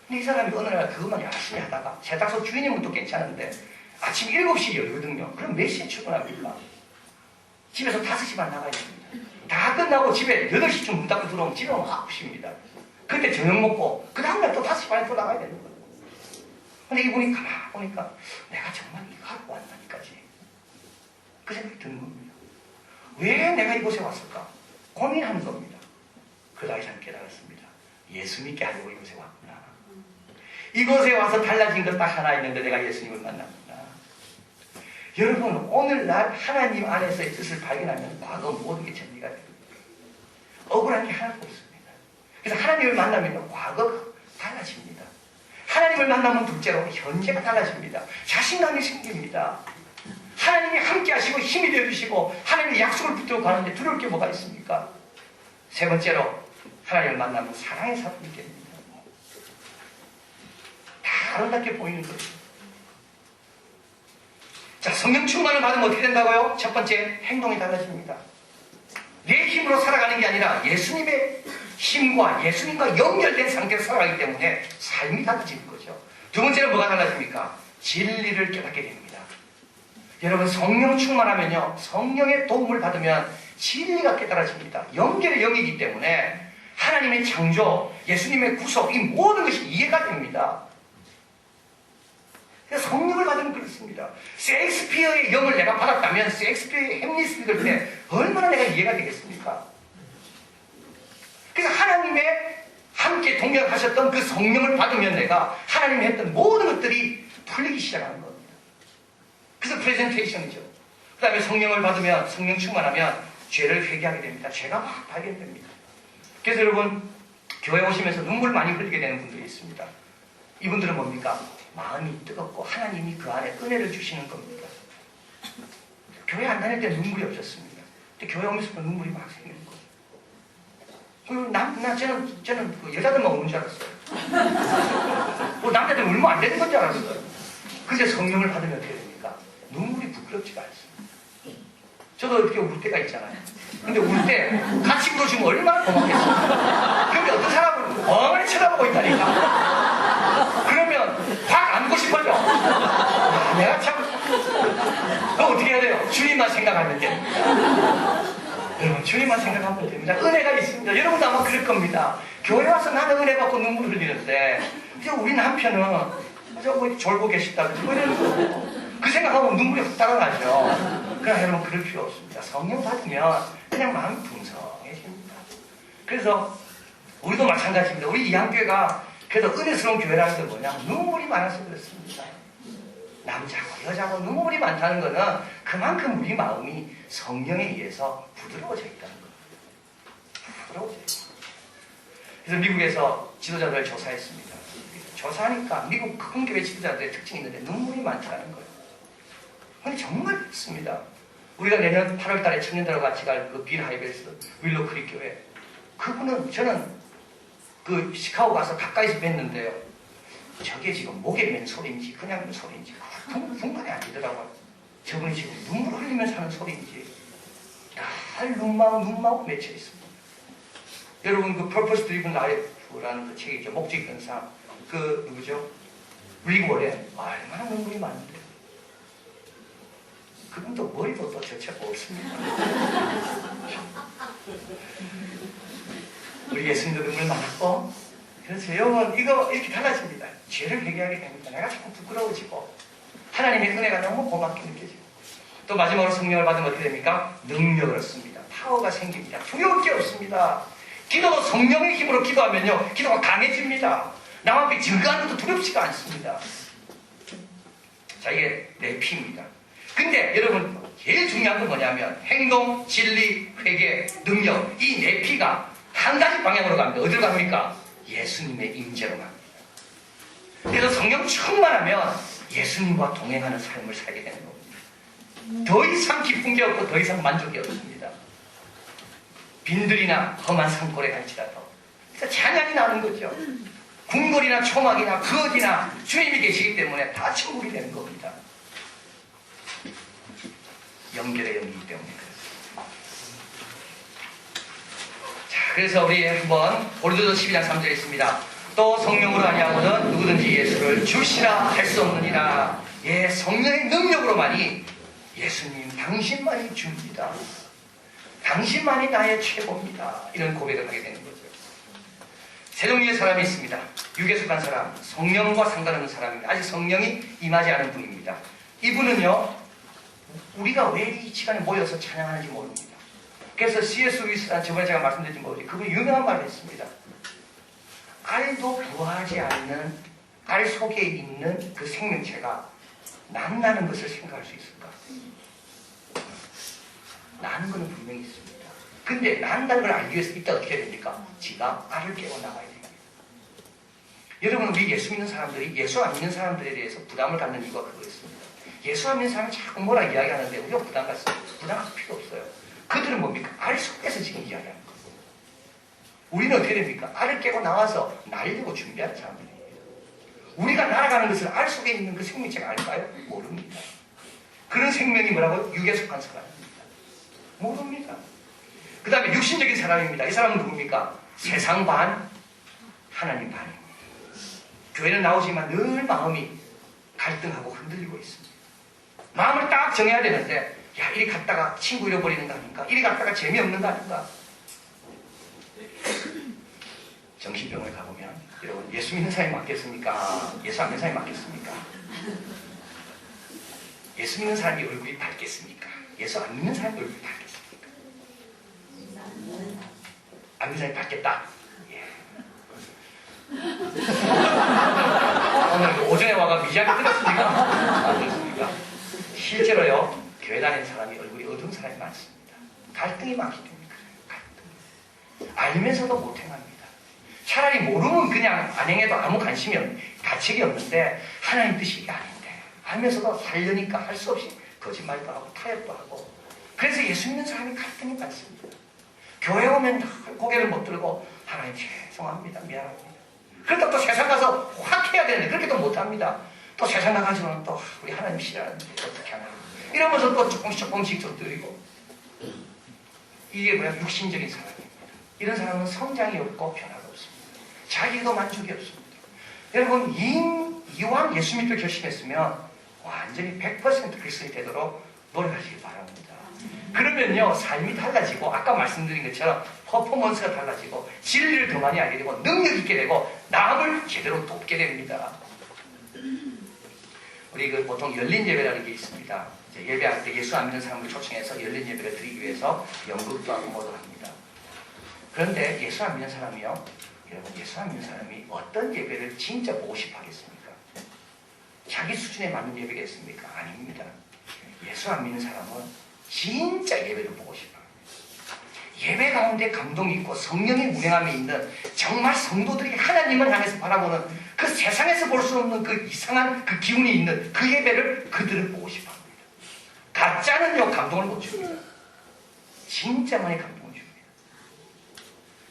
근데 이 사람이 어느 날 그것만 열심히 하다가 세탁소 주인이면 또 괜찮은데 아침 7시에 열거든요. 그럼 몇 시에 출근합니까? 집에서 5시만 나가야 됩니다. 다 끝나고 집에 8시쯤 문 닫고 들어오면 집에 오면 9시입니다. 그때 저녁 먹고 그 다음날 또 5시 반에 또 나가야 되는 거예요. 근데 이분이 가만 보니까 내가 정말 이거 하고 왔다니까지. 그 생각이 드는 겁니다. 왜 내가 이곳에 왔을까? 고민하는 겁니다. 그 나이 참 깨달았습니다. 예수 믿게 하려고 이곳에 왔구나. 이곳에 와서 달라진 것 딱 하나 있는데 내가 예수님을 만났구나. 여러분 오늘날 하나님 안에서의 뜻을 발견하면 과거 모든 게 정리가 됩니다. 억울한 게 하나도 없습니다. 그래서 하나님을 만나면 과거가 달라집니다. 하나님을 만나면 둘째로 현재가 달라집니다. 자신감이 생깁니다. 하나님이 함께 하시고 힘이 되어주시고 하나님의 약속을 붙들고 가는데 두려울 게 뭐가 있습니까? 세 번째로 하나님을 만나면 사랑의 사람이 됩니다. 다 아름답게 보이는 거죠. 자, 성령 충만을 받으면 어떻게 된다고요? 첫 번째, 행동이 달라집니다. 내 힘으로 살아가는 게 아니라 예수님의 힘과 예수님과 연결된 상태로 살아가기 때문에 삶이 달라지는 거죠. 두 번째는 뭐가 달라집니까? 진리를 깨닫게 됩니다. 여러분 성령 충만하면요, 성령의 도움을 받으면 진리가 깨달아집니다. 연결의 영이기 때문에 하나님의 창조, 예수님의 구속, 이 모든 것이 이해가 됩니다. 성령을 받으면 그렇습니다. 셰익스피어의 영을 내가 받았다면 셰익스피어의 햄릿을 읽을 때 얼마나 내가 이해가 되겠습니까? 그래서 하나님의 함께 동역하셨던 그 성령을 받으면 내가 하나님이 했던 모든 것들이 풀리기 시작하는 겁니다. 그래서 프레젠테이션이죠. 그 다음에 성령을 받으면, 성령 충만하면 죄를 회개하게 됩니다. 죄가 막 발견됩니다. 그래서 여러분 교회 오시면서 눈물 많이 흘리게 되는 분들이 있습니다. 이분들은 뭡니까? 마음이 뜨겁고 하나님이 그 안에 은혜를 주시는 겁니다. 교회 안 다닐 때 눈물이 없었습니다. 근데 교회 오면서 눈물이 막 생기는 거예요. 저는 그 여자들만 우는 줄 알았어요. 남자들 울면 안 되는 건 줄 알았어요. 근데 성령을 받으면 어떻게 됩니까? 눈물이 부끄럽지가 않습니다. 저도 이렇게 울 때가 있잖아요. 근데 울 때 같이 울어주면 얼마나 고맙겠어요. 근데 어떤 사람은 멍하니 쳐다보고 있다니까. 그러면 확 안고 싶어져. 내가 참. 그럼 어떻게 해야 돼요? 주님만 생각하면 됩니다. 여러분, 주님만 생각하면 됩니다. 은혜가 있습니다. 여러분도 아마 그럴 겁니다. 교회 와서 나는 은혜 받고 눈물 흘리는데, 이제 우리 남편은, 뭐 졸고 계시다. 그 생각하면 눈물이 훅 따라가죠. 그러나 여러분, 그럴 필요 없습니다. 성령 받으면 그냥 마음이 풍성해집니다. 그래서, 우리도 마찬가지입니다. 우리 이한교회가 그래도 은혜스러운 교회라는 건 뭐냐? 눈물이 많아서 그렇습니다. 남자고 여자고 눈물이 많다는 것은 그만큼 우리 마음이 성령에 의해서 부드러워져 있다는 겁니다. 부드러워져 있습니다. 그래서 미국에서 지도자들을 조사했습니다. 조사하니까 미국 큰 교회 지도자들의 특징이 있는데 눈물이 많다는 거예요. 근데 정말 그렇습니다. 우리가 내년 8월 달에 청년들과 같이 갈 그 빌 하이벨스 윌로 크릭 교회, 그분은 저는 그 시카고 가서 가까이서 뵀는데요. 저게 지금 목에 맨 소리인지 그냥 소리인지 분간이 안 되더라고요. 저분이 지금 눈물 흘리면서 하는 소리인지 다 눈마고 맺혀 있습니다. 여러분 그 Purpose Driven Life라는 그 책이죠. 목적 있는 삶. 그 누구죠? 릭 워렌. 얼마나 눈물이 많은데. 그분도 머리도 또 저체가 없습니다. 우리 예수님도 눈물 많았고, 그래서 여러분 이거 이렇게 달라집니다. 죄를 회개하게 됩니다. 내가 자꾸 부끄러워지고 하나님의 은혜가 너무 고맙게 느껴지고, 또 마지막으로 성령을 받으면 어떻게 됩니까? 능력을 얻습니다. 파워가 생깁니다. 두려울 게 없습니다. 기도도 성령의 힘으로 기도하면요, 기도가 강해집니다. 남 앞에 증거하는 것도 두렵지가 않습니다. 자, 이게 내피입니다. 근데 여러분 제일 중요한 건 뭐냐면 행동, 진리, 회개, 능력, 이 내피가 한 가지 방향으로 갑니다. 어디로 갑니까? 예수님의 임재로 갑니다. 그래서 성령 충만하면 예수님과 동행하는 삶을 살게 되는 겁니다. 더 이상 기쁜 게 없고 더 이상 만족이 없습니다. 빈들이나 험한 산골에 갈지라도 그래서 찬양이 나는 거죠. 궁궐이나 초막이나 그 어디나 주님이 계시기 때문에 다 천국이 되는 겁니다. 연결의 영이기 때문에 그렇습니다. 자, 그래서 우리 한번 고린도서 12장 3절에 있습니다. 또 성령으로 아니하고는 누구든지 예수를 주시라 할 수 없느니라. 예, 성령의 능력으로만이 예수님 당신만이 주입니다. 당신만이 나의 최고입니다. 이런 고백을 하게 되는 거죠. 세 종류의 사람이 있습니다. 육에 속한 사람, 성령과 상관없는 사람입니다. 아직 성령이 임하지 않은 분입니다. 이분은요, 우리가 왜 이 시간에 모여서 찬양하는지 모릅니다. 그래서 C.S. 루이스란 저번에 제가 말씀드린 거지, 그분 유명한 말을 했습니다. 알도 부하지 않는 알 속에 있는 그 생명체가 난다는 것을 생각할 수 있을까? 나는 거는 분명히 있습니다. 근데 난다는 걸 알기 위해서 이따 어떻게 해야 됩니까? 지가 알을 깨고 나가야 됩니다. 여러분, 우리 예수 믿는 사람들이 예수 안 믿는 사람들에 대해서 부담을 갖는 이유가 그거였습니다. 예수 안 믿는 사람이 자꾸 뭐라 이야기하는데 우리가 부담 갖습니다. 부담할 필요 없어요. 그들은 뭡니까? 알 속에서 지금 이야기하는 거예요. 우리는 어떻게 됩니까? 알을 깨고 나와서 날리고 준비하는 사람들이에요. 우리가 날아가는 것을 알 속에 있는 그 생명체가 알까요? 모릅니다. 그런 생명이 뭐라고요? 육에 속한 사람입니다. 모릅니다. 그 다음에 육신적인 사람입니다. 이 사람은 누굽니까? 세상 반, 하나님 반입니다. 교회는 나오지만 늘 마음이 갈등하고 흔들리고 있습니다. 마음을 딱 정해야 되는데, 야, 이리 갔다가 친구 잃어버리는 거 아닌가? 이리 갔다가 재미없는 거 아닌가? 정신병원에 가보면, 여러분, 예수 믿는 사람이 맞겠습니까? 예수 안 믿는 사람이 맞겠습니까? 예수 믿는 사람이 얼굴이 밝겠습니까? 예수 안 믿는 사람이 얼굴이 밝겠습니까? 안 믿는 사람이 밝겠다. 예. 오늘 오전에 와가 미장이 들었습니까? 안 들었습니까? 실제로요, 교회 다니는 사람이 얼굴이 어두운 사람이 많습니다. 갈등이 많기 때문에 그래요. 갈등. 알면서도 못 행합니다. 차라리 모르면 그냥 안 행해도 아무 관심이 없는, 가책이 없는데 하나님 뜻이 이게 아닌데 알면서도 살려니까 할 수 없이 거짓말도 하고 타협도 하고, 그래서 예수 믿는 사람이 갈등이 많습니다. 교회 오면 고개를 못 들고 하나님 죄송합니다, 미안합니다. 그렇다고 또 세상 가서 확 해야 되는데 그렇게 또 못합니다. 또 세상 나가서는 또 우리 하나님 싫어하는데 어떻게 하나 이러면서 또 조금씩 좀 드리고, 이게 뭐야? 육신적인 사람입니다. 이런 사람은 성장이 없고 변화가 없습니다. 자기도 만족이 없습니다. 여러분, 이왕 예수 믿기를 결심했으면 완전히 100% 그리스도인이 되도록 노력하시기 바랍니다. 그러면요, 삶이 달라지고, 아까 말씀드린 것처럼 퍼포먼스가 달라지고, 진리를 더 많이 알게 되고, 능력 있게 되고, 남을 제대로 돕게 됩니다. 우리 보통 열린 예배라는 게 있습니다. 이제 예배할 때 예수 안 믿는 사람을 초청해서 열린 예배를 드리기 위해서 연극도 하고 뭐도 합니다. 그런데 예수 안 믿는 사람이요, 여러분, 예수 안 믿는 사람이 어떤 예배를 진짜 보고 싶어 하겠습니까? 자기 수준에 맞는 예배가 있습니까? 아닙니다. 예수 안 믿는 사람은 진짜 예배를 보고 싶어요. 예배 가운데 감동이 있고 성령의 운행함이 있는, 정말 성도들이 하나님을 향해서 바라보는 그 세상에서 볼 수 없는 그 이상한 그 기운이 있는 그 예배를 그들은 보고 싶어 합니다. 가짜는요, 감동을 못 줍니다. 진짜만이 감동을 줍니다.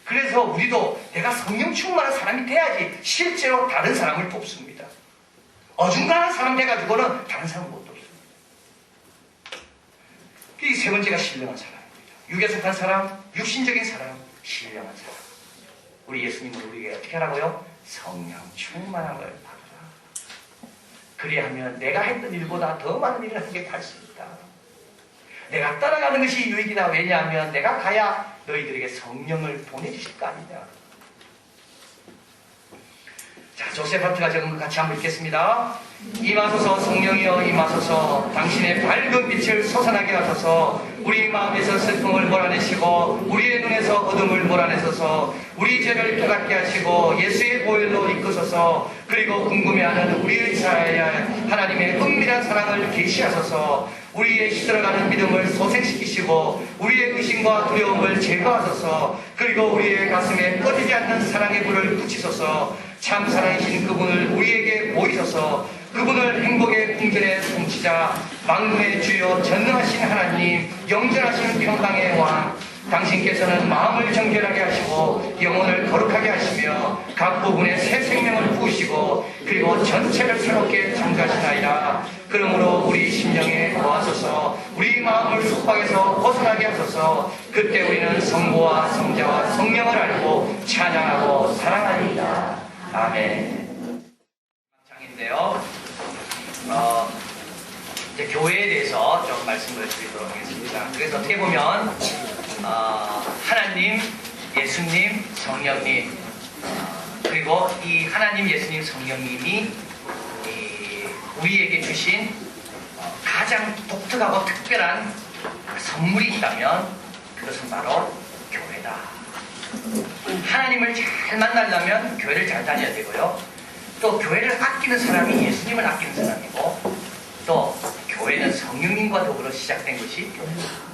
그래서 우리도 내가 성령 충만한 사람이 돼야지 실제로 다른 사람을 돕습니다. 어중간한 사람 돼가지고는 다른 사람 못 돕습니다. 이 세 번째가 신령한 사람입니다. 육에 속한 사람, 육신적인 사람, 신령한 사람. 우리 예수님은 우리에게 어떻게 하라고요? 성령 충만함을 받으라. 그리하면 내가 했던 일보다 더 많은 일을 하게 할 수 있다. 내가 따라가는 것이 유익이다. 왜냐하면 내가 가야 너희들에게 성령을 보내주실 거 아니냐. 자, 조세파트가 적은 것 같이 한번 읽겠습니다. 임하소서, 성령이여 임하소서. 당신의 밝은 빛을 솟아나게 하소서. 우리 마음에서 슬픔을 몰아내시고 우리의 눈에서 어둠을 몰아내소서. 우리 죄를 깨닫게 하시고 예수의 보혈로 이끄소서. 그리고 궁금해하는 우리의 사에 하나님의 은밀한 사랑을 계시하소서. 우리의 시들어가는 믿음을 소생시키시고 우리의 의심과 두려움을 제거하소서. 그리고 우리의 가슴에 꺼지지 않는 사랑의 불을 붙이소서. 참 살아계신 그분을 우리에게 보이셔서 그분을 행복의 궁전에 통치자 만군의 주여 전능하신 하나님 영전하신 평강의 왕 당신께서는 마음을 정결하게 하시고 영혼을 거룩하게 하시며 각 부분에 새 생명을 부으시고 그리고 전체를 새롭게 창조하시나이다. 그러므로 우리 심령에 거하소서 우리 마음을 속박에서 벗어나게 하소서. 그때 우리는 성부와 성자와 성령을 알고 찬양하고 사랑하리이다. 아멘. 장인데요. 이제 교회에 대해서 좀 말씀을 드리도록 하겠습니다. 그래서 어떻게 보면 하나님, 예수님, 성령님 그리고 이 하나님, 예수님, 성령님이 우리에게 주신 가장 독특하고 특별한 선물이 있다면 그것은 바로 교회다. 하나님을 잘 만나려면 교회를 잘 다녀야 되고요. 또 교회를 아끼는 사람이 예수님을 아끼는 사람이고 또 교회는 성령님과 더불어 시작된 것이 교회다.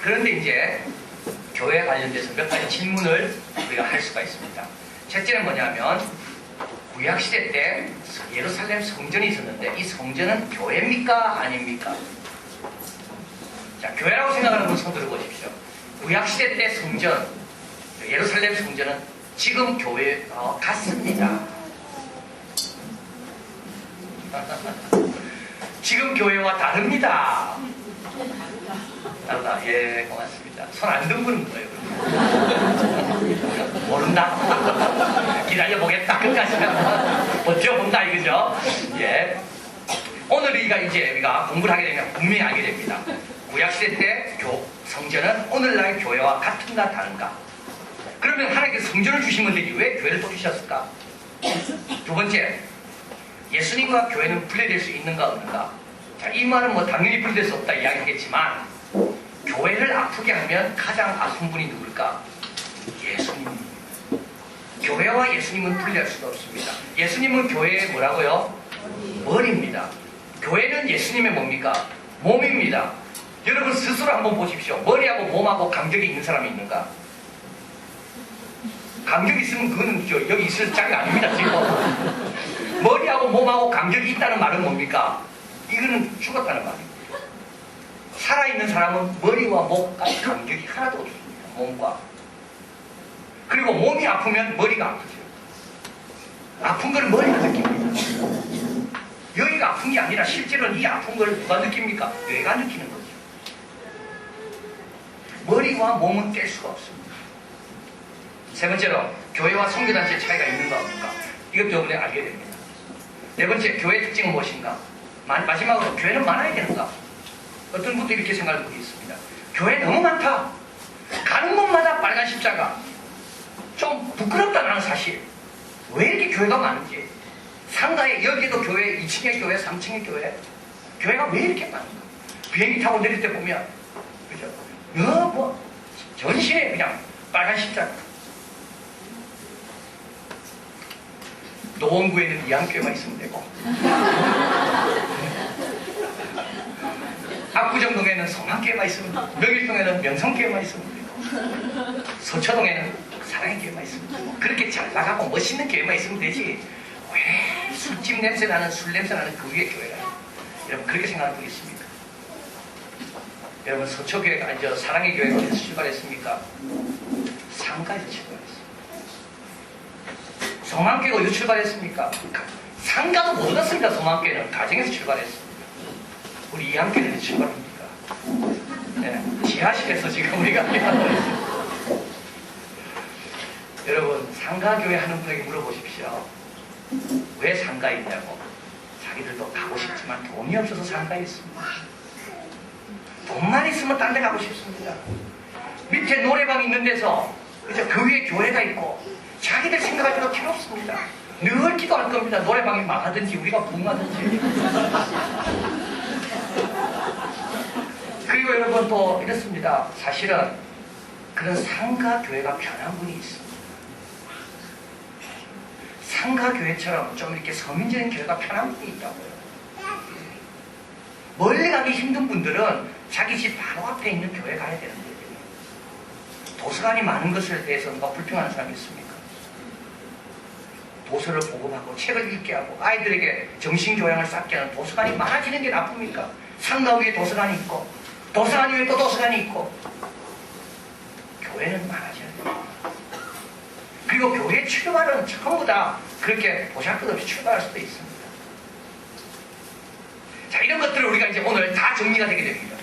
그런데 이제 교회에 관련돼서 몇 가지 질문을 우리가 할 수가 있습니다. 첫째는 뭐냐면 구약시대 때 예루살렘 성전이 있었는데 이 성전은 교회입니까? 아닙니까? 자, 교회라고 생각하는 분 손 들어보십시오. 구약시대 때 성전, 예루살렘 성전은 지금 교회 같습니다. 지금 교회와 다릅니다. 다르다. 예, 고맙습니다. 손 안 든 분은 뭐예요? 모른다. 기다려보겠다. 끝까지는 버텨본다 이거죠. 예. 오늘 우리가 공부를 하게 되면 분명히 알게 됩니다. 구약시대 때 성전은 오늘날 교회와 같은가 다른가? 그러면 하나님께서 성전을 주신 건데 왜 교회를 또 주셨을까? 두 번째, 예수님과 교회는 분리될 수 있는가 없는가? 자, 이 말은 당연히 분리될 수 없다 이야기겠지만 교회를 아프게 하면 가장 아픈 분이 누굴까? 예수님. 교회와 예수님은 분리할 수가 없습니다. 예수님은 교회의 뭐라고요? 머리입니다. 교회는 예수님의 뭡니까? 몸입니다. 여러분 스스로 한번 보십시오. 머리하고 몸하고 간격이 있는 사람이 있는가? 간격이 있으면 그거는 여기 있을 자리가 아닙니다. 지금 머리하고 몸하고 간격이 있다는 말은 뭡니까? 이거는 죽었다는 말입니다. 살아있는 사람은 머리와 목까지 간격이 하나도 없습니다. 몸과. 그리고 몸이 아프면 머리가 아프죠. 아픈 걸 머리가 느낍니다. 여기가 아픈 게 아니라 실제로는 이 아픈 걸 누가 느낍니까? 뇌가 느끼는 거죠. 머리와 몸은 뗄 수가 없습니다. 세 번째로 교회와 선교단체의 차이가 있는가 없는가? 이것도 여러분이 알게 됩니다. 네 번째, 교회 특징은 무엇인가? 마지막으로 교회는 많아야 되는가? 어떤 분도 이렇게 생각할 분이 있습니다. 교회 너무 많다. 가는 곳마다 빨간 십자가. 좀 부끄럽다 나는 사실. 왜 이렇게 교회가 많은지. 상가에 여기도 교회, 2층의 교회, 3층의 교회. 교회가 왜 이렇게 많은가? 비행기 타고 내릴 때 보면 그죠? 전신에 그냥 빨간 십자가. 노원구에는 이한교회만 있으면 되고 압구정동에는 성한교회만 있으면 되고 명일동에는 명성교회만 있으면 되고 서초동에는 사랑의교회만 있으면 되고 그렇게 잘 나가고 멋있는 교회만 있으면 되지 왜 술집 냄새 나는 술 냄새 나는 그 위에 교회라. 여러분 그렇게 생각할 분 있습니까? 여러분 서초교회가 아니죠. 사랑의 교회가 어디서 출발했습니까? 상가에서 출발했습니다. 성한교회가 어디서 출발했습니까? 상가도 못 얻었습니다. 성한교회는 가정에서 출발했습니다. 우리 이한교회는 출발합니까? 네, 지하실에서 지금 우리가 하고 있습니다. 여러분 상가교회 하는 분에게 물어보십시오. 왜 상가에 있냐고. 자기들도 가고 싶지만 돈이 없어서 상가에 있습니다. 돈만 있으면 딴 데 가고 싶습니다. 밑에 노래방 있는 데서 이제 그 위에 교회가 있고 자기들 생각할 필요 필요 없습니다. 늘 기도할 겁니다. 노래방이 망하든지 우리가 부흥하든지. 그리고 여러분 또 이렇습니다. 사실은 그런 상가교회가 편한 분이 있습니다. 상가교회처럼 좀 이렇게 서민적인 교회가 편한 분이 있다고요. 멀리 가기 힘든 분들은 자기 집 바로 앞에 있는 교회 가야 되는데 도서관이 많은 것에 대해서 누가 불평하는 사람이 있습니까? 도서를 보급하고 책을 읽게 하고 아이들에게 정신교양을 쌓게 하는 도서관이 많아지는 게 나쁩니까? 상가 위에 도서관이 있고 도서관 위에 또 도서관이 있고 교회는 많아져야 됩니다. 그리고 교회 출발은 전부 다 그렇게 보잘것없이 출발할 수도 있습니다. 자, 이런 것들을 우리가 이제 오늘 다 정리가 되게 됩니다.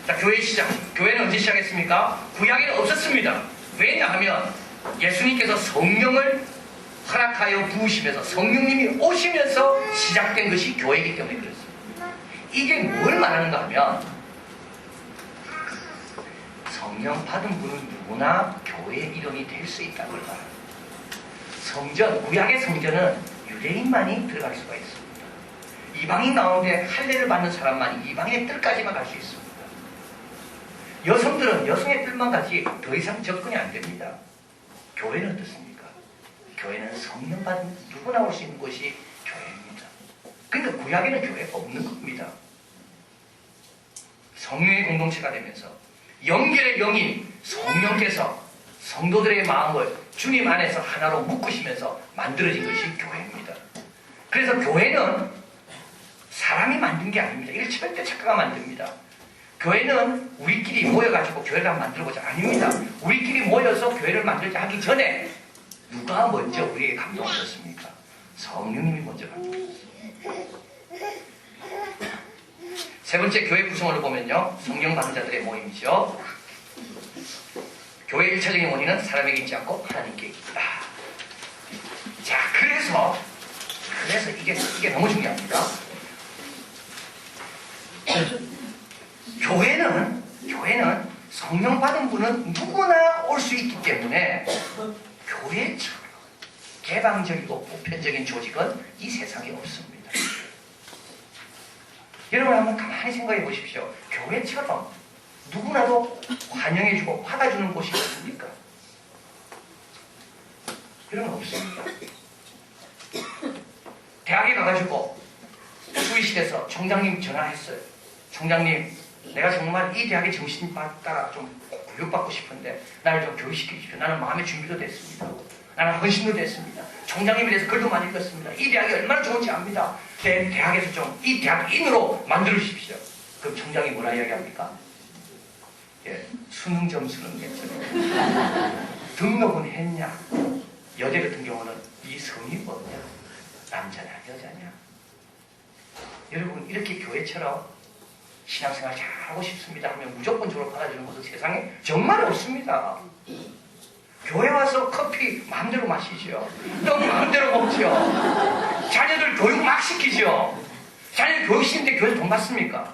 자, 교회 시작. 교회는 언제 시작했습니까? 구약에는 없었습니다. 왜냐하면 예수님께서 성령을 허락하여 부으시면서 성령님이 오시면서 시작된 것이 교회이기 때문에 그렇습니다. 이게 뭘 말하는가 하면 성령 받은 분은 누구나 교회의 일원이 될 수 있다는 걸 말합니다. 성전, 구약의 성전은 유대인만이 들어갈 수가 있습니다. 이방인 가운데 할례를 받는 사람만 이방인의 뜰까지만 갈 수 있습니다. 여성들은 여성의 뜰만 가지 더 이상 접근이 안 됩니다. 교회는 어떻습니까? 교회는 성령 받은 누구나 올 수 있는 곳이 교회입니다. 그러니까 구약에는 교회가 없는 겁니다. 성령의 공동체가 되면서 영결의 영인 성령께서 성도들의 마음을 주님 안에서 하나로 묶으시면서 만들어진 것이 교회입니다. 그래서 교회는 사람이 만든 게 아닙니다. 이걸 절대 착각하면 안 됩니다. 교회는 우리끼리 모여가지고 교회를 만들고자 아닙니다. 우리끼리 모여서 교회를 만들자 하기 전에 누가 먼저 우리에게 감동을 줬습니까? 성령님이 먼저 감동을 줬습니다. 세 번째 교회 구성원을 보면요. 성령 받은 자들의 모임이죠. 교회의 1차적인 원인은 사람에게 있지 않고 하나님께 있다. 자, 그래서 이게 너무 중요합니다. 교회는 성령 받은 분은 누구나 올 수 있기 때문에 교회처럼 개방적이고 보편적인 조직은 이 세상에 없습니다. 여러분 한번 가만히 생각해 보십시오. 교회처럼 누구나도 환영해주고 받아주는 곳이 없습니까? 여러분 없습니다. 대학에 가가지고 수의실에서 총장님 전화했어요. 총장님, 내가 정말 이 대학의 정신 따라 좀 교육받고 싶은데 나를 좀 교육시켜 주십시오. 나는 마음의 준비도 됐습니다. 나는 헌신도 됐습니다. 총장님에 대해서 글도 많이 읽었습니다. 이 대학이 얼마나 좋은지 압니다. 내 대학에서 좀 이 대학인으로 만들어 주십시오. 그럼 총장이 뭐라 이야기합니까? 예, 수능 점수는 괜찮아요. 등록은 했냐? 여대 같은 경우는 이 성이 뭐냐? 남자냐 여자냐? 여러분 이렇게 교회처럼 신앙생활 잘하고 싶습니다 하면 무조건 졸업받아주는 것은 세상에 정말 없습니다. 교회 와서 커피 마음대로 마시죠. 떡 마음대로 먹죠. 자녀들 교육 막 시키죠. 자녀들 교육시키는데 교회에서 돈 받습니까?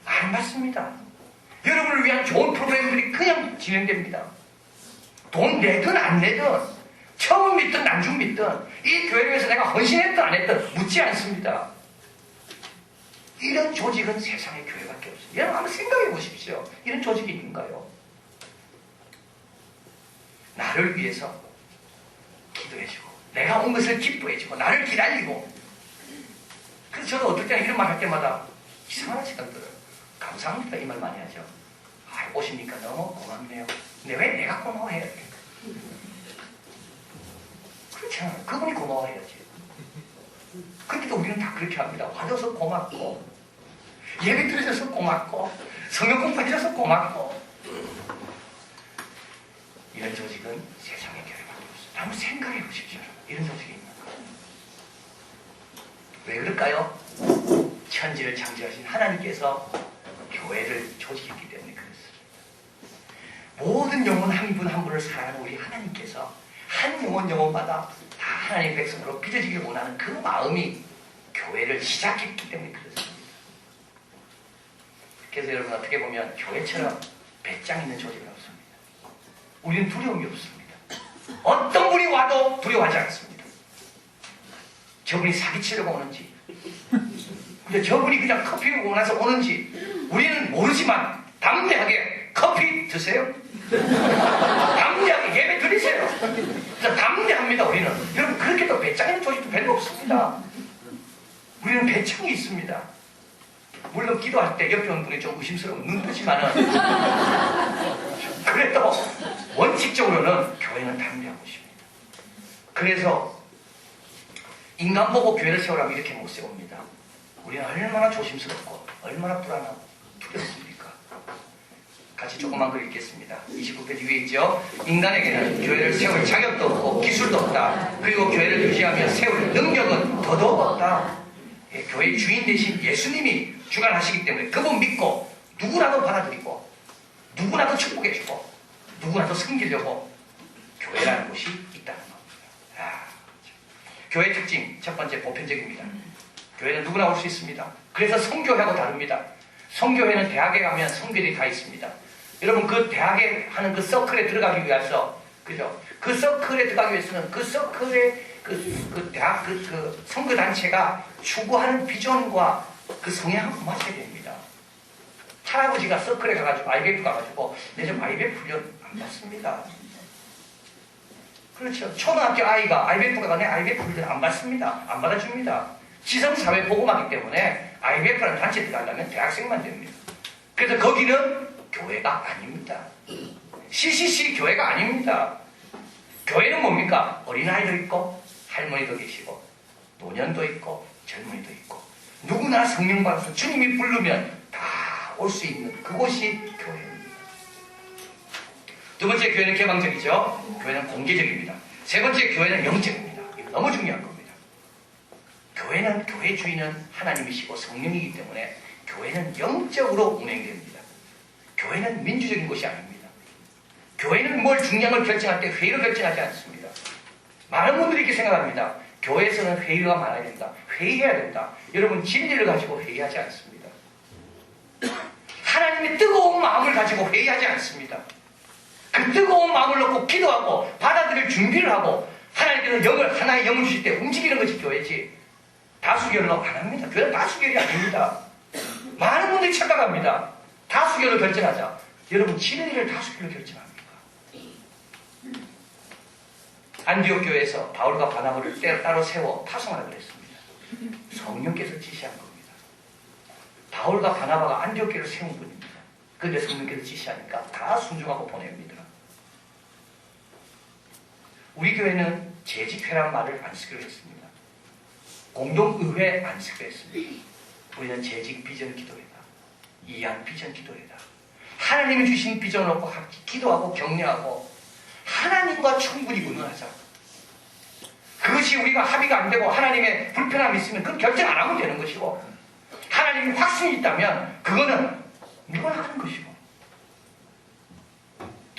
안 받습니다. 여러분을 위한 좋은 프로그램들이 그냥 진행됩니다. 돈 내든 안 내든 처음 믿든 나중 믿든 이 교회를 위해서 내가 헌신했든 안 했든 묻지 않습니다. 이런 조직은 세상에 교회밖에 없어요. 여러분 한번 생각해 보십시오. 이런 조직이 있는가요? 나를 위해서 기도해주고 내가 온 것을 기뻐해주고 나를 기다리고 그래서 저도 어떨 때는 이런 말 할 때마다 이상한 생각 들어요. 감사합니다 이 말 많이 하죠. 아, 오십니까? 너무 고맙네요. 근데 왜 내가 고마워해야 돼? 그렇잖아요. 그분이 고마워해야지. 근데도 우리는 다 그렇게 합니다. 와줘서 고맙고 예배 들으셔서 고맙고 성경 공부해줘서 고맙고 이런 조직은 세상에 교회밖에 없어요. 한번 생각해 보십시오. 이런 조직이 있는가? 왜 그럴까요? 천지를 창조하신 하나님께서 교회를 조직했기 때문에 그렇습니다. 모든 영혼 한 분 한 분을 사랑하는 우리 하나님께서 한 영혼마다 다 하나님의 백성으로 빚어지길 원하는 그 마음이 교회를 시작했기 때문에 그렇습니다. 그래서 여러분 어떻게 보면 교회처럼 배짱 있는 조직은 없습니다. 우리는 두려움이 없습니다. 어떤 분이 와도 두려워하지 않습니다. 저분이 사기치려고 오는지 근데 저분이 그냥 커피를 원해서 오는지 우리는 모르지만 담대하게 커피 드세요. 담대하게 예배 드리세요. 담대합니다 우리는. 여러분 그렇게도 배짱 있는 조직도 별로 없습니다. 우리는 배짱이 있습니다. 물론 기도할 때 옆에 오는 분이 좀 의심스러운 눈 뜨지만은 그래도 원칙적으로는 교회는 담대한 곳입니다. 그래서 인간 보고 교회를 세우라면 이렇게 못 세웁니다. 우리는 얼마나 조심스럽고 얼마나 불안하고 두렵습니까? 같이 조그만 글 읽겠습니다. 29페이지 위에 있죠. 인간에게는 교회를 세울 자격도 없고 기술도 없다. 그리고 교회를 유지하며 세울 능력은 더더욱 없다. 예, 교회 주인 대신 예수님이 주관하시기 때문에 그분 믿고 누구라도 받아들이고 누구라도 축복해주고 누구라도 섬기려고 교회라는 곳이 있다는 겁니다. 교회 특징 첫 번째 보편적입니다. 교회는 누구나 올 수 있습니다. 그래서 성교회하고 다릅니다. 성교회는 대학에 가면 성교들이 다 있습니다. 여러분 그 대학에 하는 그 서클에 들어가기 위해서 그죠? 그 서클에 들어가기 위해서는 그 서클의 그 대학 그 선교 단체가 추구하는 비전과 그 성향하고 맞춰야 됩니다. 할아버지가 서클에 가가지고 IBF 가가지고 내 좀 IBF 훈련 안 받습니다. 그렇죠. 초등학교 아이가 IBF 가가 내 IBF 훈련 안 받습니다. 안 받아줍니다. 지성사회 보고하기 때문에 IBF라는 단체에 들어가려면 대학생만 됩니다. 그래서 거기는 교회가 아닙니다. CCC 교회가 아닙니다. 교회는 뭡니까? 어린아이도 있고 할머니도 계시고 노년도 있고 젊은이도 있고 누구나 성령 받아서 주님이 부르면 다 올 수 있는 그곳이 교회입니다. 두 번째 교회는 개방적이죠. 교회는 공개적입니다. 세 번째 교회는 영적입니다. 이거 너무 중요한 겁니다. 교회는 교회 주인은 하나님이시고 성령이기 때문에 교회는 영적으로 운행됩니다. 교회는 민주적인 곳이 아닙니다. 교회는 뭘 중요한 걸 결정할 때 회의로 결정하지 않습니다. 많은 분들이 이렇게 생각합니다. 교회에서는 회의가 많아야 된다. 회의해야 된다. 여러분 진리를 가지고 회의하지 않습니다. 하나님의 뜨거운 마음을 가지고 회의하지 않습니다. 그 뜨거운 마음을 놓고 기도하고 받아들일 준비를 하고 하나님께서 하나의 영을 주실 때 움직이는 것이 교회지 다수결로 안 합니다. 교회는 다수결이 아닙니다. 많은 분들이 착각합니다. 다수결로 결정하자. 여러분 진리를 다수결로 결정합니까? 안디옥 교회에서 바울과 바나바를 따로 세워 파송하라 그랬습니다. 성령께서 지시한 겁니다. 바울과 바나바가 안디옥 교회를 세운 분입니다. 그런데 성령께서 지시하니까 다 순종하고 보냅니다. 우리 교회는 재직회란 말을 안 쓰기로 했습니다. 공동의회 안 쓰기로 했습니다. 우리는 재직 비전 기도회다. 이한 비전 기도회다. 하나님이 주신 비전을 놓고 기도하고 격려하고 하나님과 충분히 의논하자. 그것이 우리가 합의가 안 되고 하나님의 불편함이 있으면 그건 결정 안 하면 되는 것이고 하나님이 확신이 있다면 그거는 밀어나가는 것이고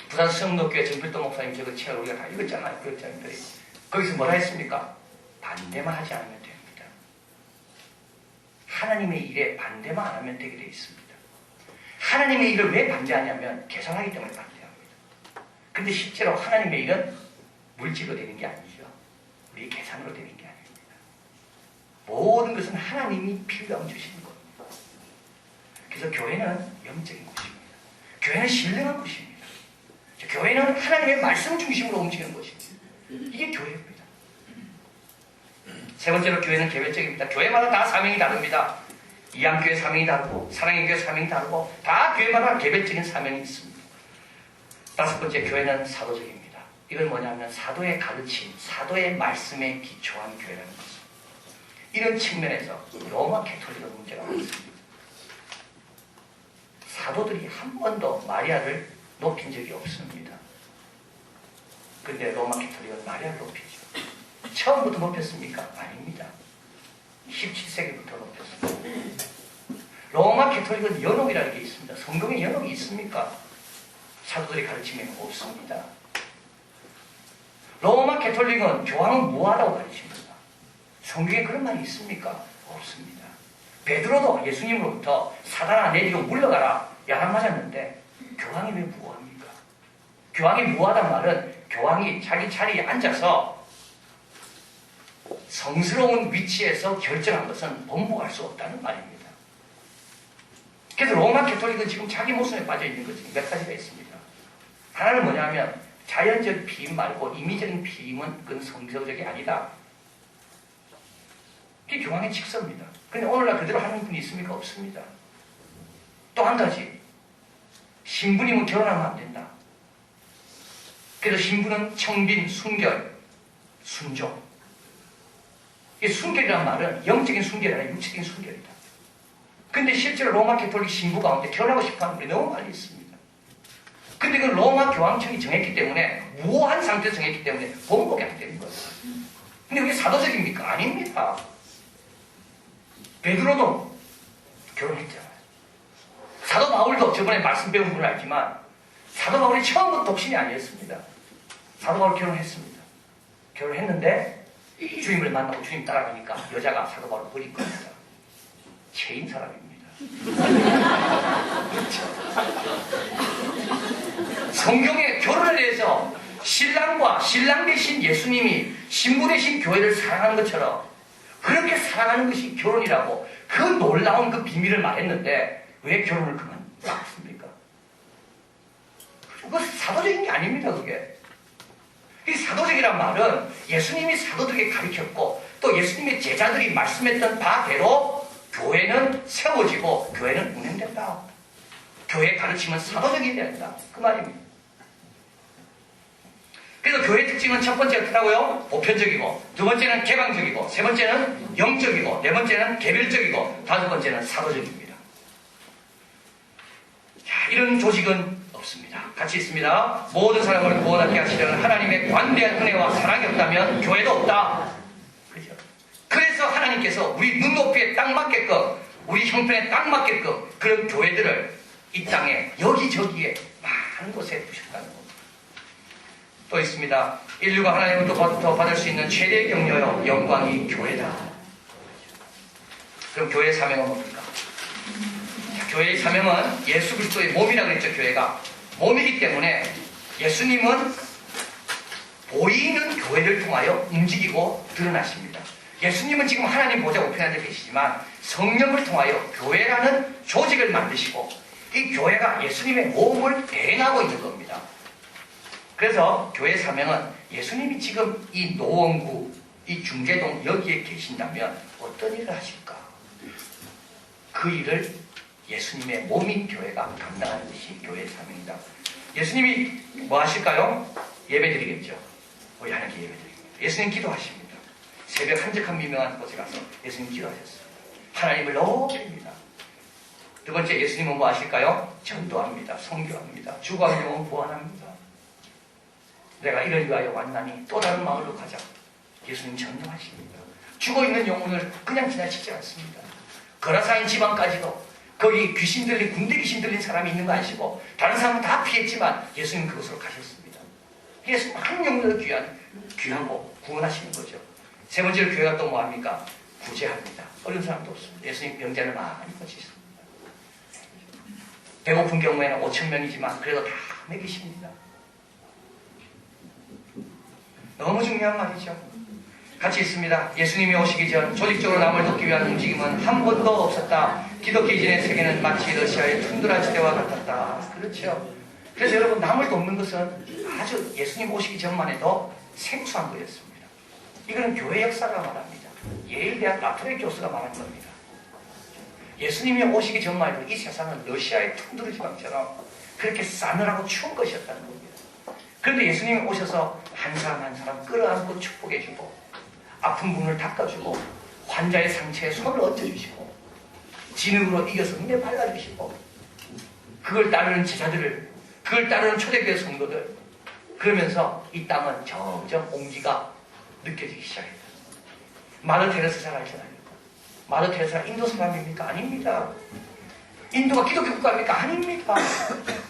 부산 성덕교회 정필도 목사님 저거 책을 우리가 다 읽었잖아요. 교육자님들이. 거기서 뭐라 했습니까? 반대만 하지 않으면 됩니다. 하나님의 일에 반대만 안 하면 되게 되어 있습니다. 하나님의 일을 왜 반대하냐면 계산하기 때문에 반대합니다. 근데 실제로 하나님의 일은 물질로 되는 게 아니죠. 우리 계산으로 되는 게 아닙니다. 모든 것은 하나님이 필요하면 주시는 겁니다. 그래서 교회는 영적인 곳입니다. 교회는 신령한 곳입니다. 교회는 하나님의 말씀 중심으로 움직이는 곳입니다. 이게 교회입니다. 세 번째로 교회는 개별적입니다. 교회마다 다 사명이 다릅니다. 이암교회 사명이 다르고 사랑의 교회 사명이 다르고 다 교회마다 개별적인 사명이 있습니다. 다섯 번째 교회는 사도적입니다. 이건 뭐냐면 사도의 가르침, 사도의 말씀에 기초한 교회라는 것입니다. 이런 측면에서 로마 캐톨릭은 문제가 많습니다. 사도들이 한 번도 마리아를 높인 적이 없습니다. 근데 로마 캐톨릭은 마리아를 높이죠. 처음부터 높였습니까? 아닙니다. 17세기부터 높였습니다. 로마 캐톨릭은 연옥이라는 게 있습니다. 성경에 연옥이 있습니까? 사도들이 가르치면 없습니다. 로마 캐톨릭은 교황은 무하다고 가르칩니다. 성경에 그런 말이 있습니까? 없습니다. 베드로도 예수님으로부터 사단아 내리고 물러가라 야단 맞았는데 교황이 왜 무합니까? 교황이 무하단 말은 교황이 자기 자리에 앉아서 성스러운 위치에서 결정한 것은 번복할 수 없다는 말입니다. 그래서 로마 캐톨릭은 지금 자기 모순에 빠져 있는 것이 몇 가지가 있습니다. 하나는 뭐냐면 자연적 피임 말고 임의적인 피임은 그건 성경적이 아니다. 그게 교황의 직서입니다. 근데 오늘날 그대로 하는 분이 있습니까? 없습니다. 또 한 가지 신부님은 결혼하면 안 된다. 그래서 신부는 청빈, 순결, 순종 이 순결이란 말은 영적인 순결이 아니라 육적인 순결이다. 근데 실제로 로마 가톨릭 신부 가운데 결혼하고 싶어하는 분이 너무 많이 있습니다. 근데 그 로마 교황청이 정했기 때문에, 무한 상태에서 정했기 때문에 번복이 안 되는 거예요. 근데 그게 사도적입니까? 아닙니다. 베드로도 결혼했잖아요. 사도 바울도 저번에 말씀 배운 분은 알지만 사도 바울이 처음부터 독신이 아니었습니다. 사도 바울 결혼했습니다. 결혼했는데 주님을 만나고 주님 따라가니까 여자가 사도 바울을 버릴 겁니다. 체인 사람입니다. 그렇죠. 성경에 결혼에 대해서 신랑과 신랑 대신 예수님이 신부 대신 교회를 사랑하는 것처럼 그렇게 사랑하는 것이 결혼이라고 그 놀라운 그 비밀을 말했는데 왜 결혼을 그만뒀습니까? 그거 사도적인 게 아닙니다. 그게. 이 사도적이란 말은 예수님이 사도들에게 가르쳤고 또 예수님의 제자들이 말씀했던 바대로 교회는 세워지고 교회는 운행된다. 교회의 가르침은 사도적이 된다. 그 말입니다. 그래서 교회의 특징은 첫 번째 어떻다고요? 보편적이고, 두 번째는 개방적이고, 세 번째는 영적이고, 네 번째는 개별적이고, 다섯 번째는 사도적입니다. 자, 이런 조직은 없습니다. 같이 있습니다. 모든 사람을 구원하게 하시려는 하나님의 관대한 은혜와 사랑이 없다면 교회도 없다. 그렇죠? 그래서 하나님께서 우리 눈높이에 딱 맞게끔, 우리 형편에 딱 맞게끔 그런 교회들을 이 땅에 여기저기에 많은 곳에 두셨다는 겁니다. 또 있습니다. 인류가 하나님으로부터 받을 수 있는 최대의 격려요, 영광이 교회다. 그럼 교회의 사명은 뭡니까? 자, 교회의 사명은 예수 그리스도의 몸이라고 그랬죠. 교회가 몸이기 때문에 예수님은 보이는 교회를 통하여 움직이고 드러나십니다. 예수님은 지금 하나님 보좌 우편에 앉아 계시지만 성령을 통하여 교회라는 조직을 만드시고 이 교회가 예수님의 몸을 대행하고 있는 겁니다. 그래서 교회 사명은 예수님이 지금 이 노원구, 이 중계동 여기에 계신다면 어떤 일을 하실까? 그 일을 예수님의 몸인 교회가 감당하는 것이 교회의 사명이다. 예수님이 뭐 하실까요? 예배드리겠죠. 우리 하나님께 예배드립니다. 예수님 기도하십니다. 새벽 한적한 미명한 곳에 가서 예수님 기도하셨습니다. 하나님을 높입니다. 두 번째 예수님은 뭐 하실까요? 전도합니다. 선교합니다. 죽어가는 영혼 구원합니다. 내가 이를 위하여 왔나니 또 다른 마을로 가자. 예수님 전도하십니다. 죽어있는 영혼을 그냥 지나치지 않습니다. 거라사인 지방까지도 거기 귀신 들린, 군대 귀신 들린 사람이 있는 거 아시고 다른 사람은 다 피했지만 예수님 그곳으로 가셨습니다. 예수님 한 영혼을 귀하고 구원하시는 거죠. 세 번째로 교회가 또 뭐합니까? 구제합니다. 어려운 사람도 없습니다. 예수님 병자를 많이 고치십니다. 배고픈 경우에는 5,000명이지만 그래도 다 먹이십니다. 너무 중요한 말이죠. 같이 있습니다. 예수님이 오시기 전 조직적으로 남을 돕기 위한 움직임은 한 번도 없었다. 기독교 이전의 세계는 마치 러시아의 툰드라 지대와 같았다. 그렇죠. 그래서 여러분 남을 돕는 것은 아주 예수님 오시기 전만 해도 생소한 거였습니다. 이거는 교회 역사가 말합니다. 예일대학 라트레 교수가 말한 겁니다. 예수님이 오시기 전만 해도 이 세상은 러시아의 툰드라 지방처럼 그렇게 싸늘하고 추운 것이었다는 겁니다. 그런데 예수님이 오셔서 한 사람 한 사람 끌어안고 축복해주고 아픈 분을 닦아주고 환자의 상처에 손을 얹어주시고 진흙으로 이겨서 눈에 발라주시고 그걸 따르는 제자들을, 그걸 따르는 초대교회 성도들, 그러면서 이 땅은 점점 온기가 느껴지기 시작했다. 마더 테레사 잘 알잖아요. 마더 테레사가 인도 사람입니까? 아닙니다. 인도가 기독교 국가입니까? 아닙니다.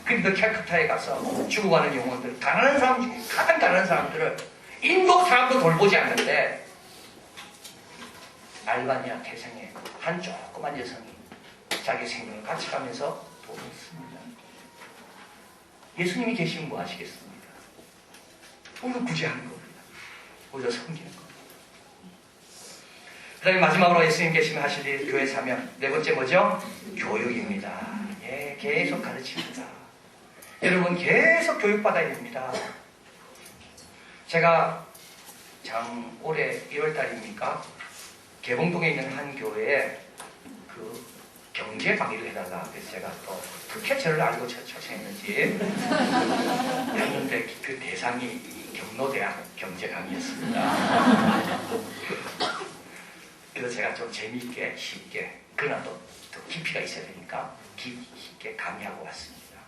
그런데 캘커타에 가서 죽어가는 영혼들, 가난한 사람 중에 가장 가난한 사람들을 인도 사람도 돌보지 않는데 알바니아 태생의 한 조그만 여성이 자기 생명을 같이 가면서 돕습니다. 예수님이 계시면 뭐 하시겠습니까? 우리도 구제하는 겁니다. 우리도 섬기는 겁니다. 그 다음에 마지막으로 예수님 계시면 하실 일, 교회 사명. 네 번째 뭐죠? 교육입니다. 예, 계속 가르칩니다. 여러분 계속 교육받아야 됩니다. 제가 올해 1월달입니까? 개봉동에 있는 한 교회에 그 경제 강의를 해달라. 그래서 제가 또 그렇게 저를 알고 초청했는지 했는데 그 대상이 경로대학 경제 강의였습니다. 그래서 제가 좀 재미있게 쉽게 그러나 또 깊이가 있어야 되니까 깊게 강의하고 왔습니다.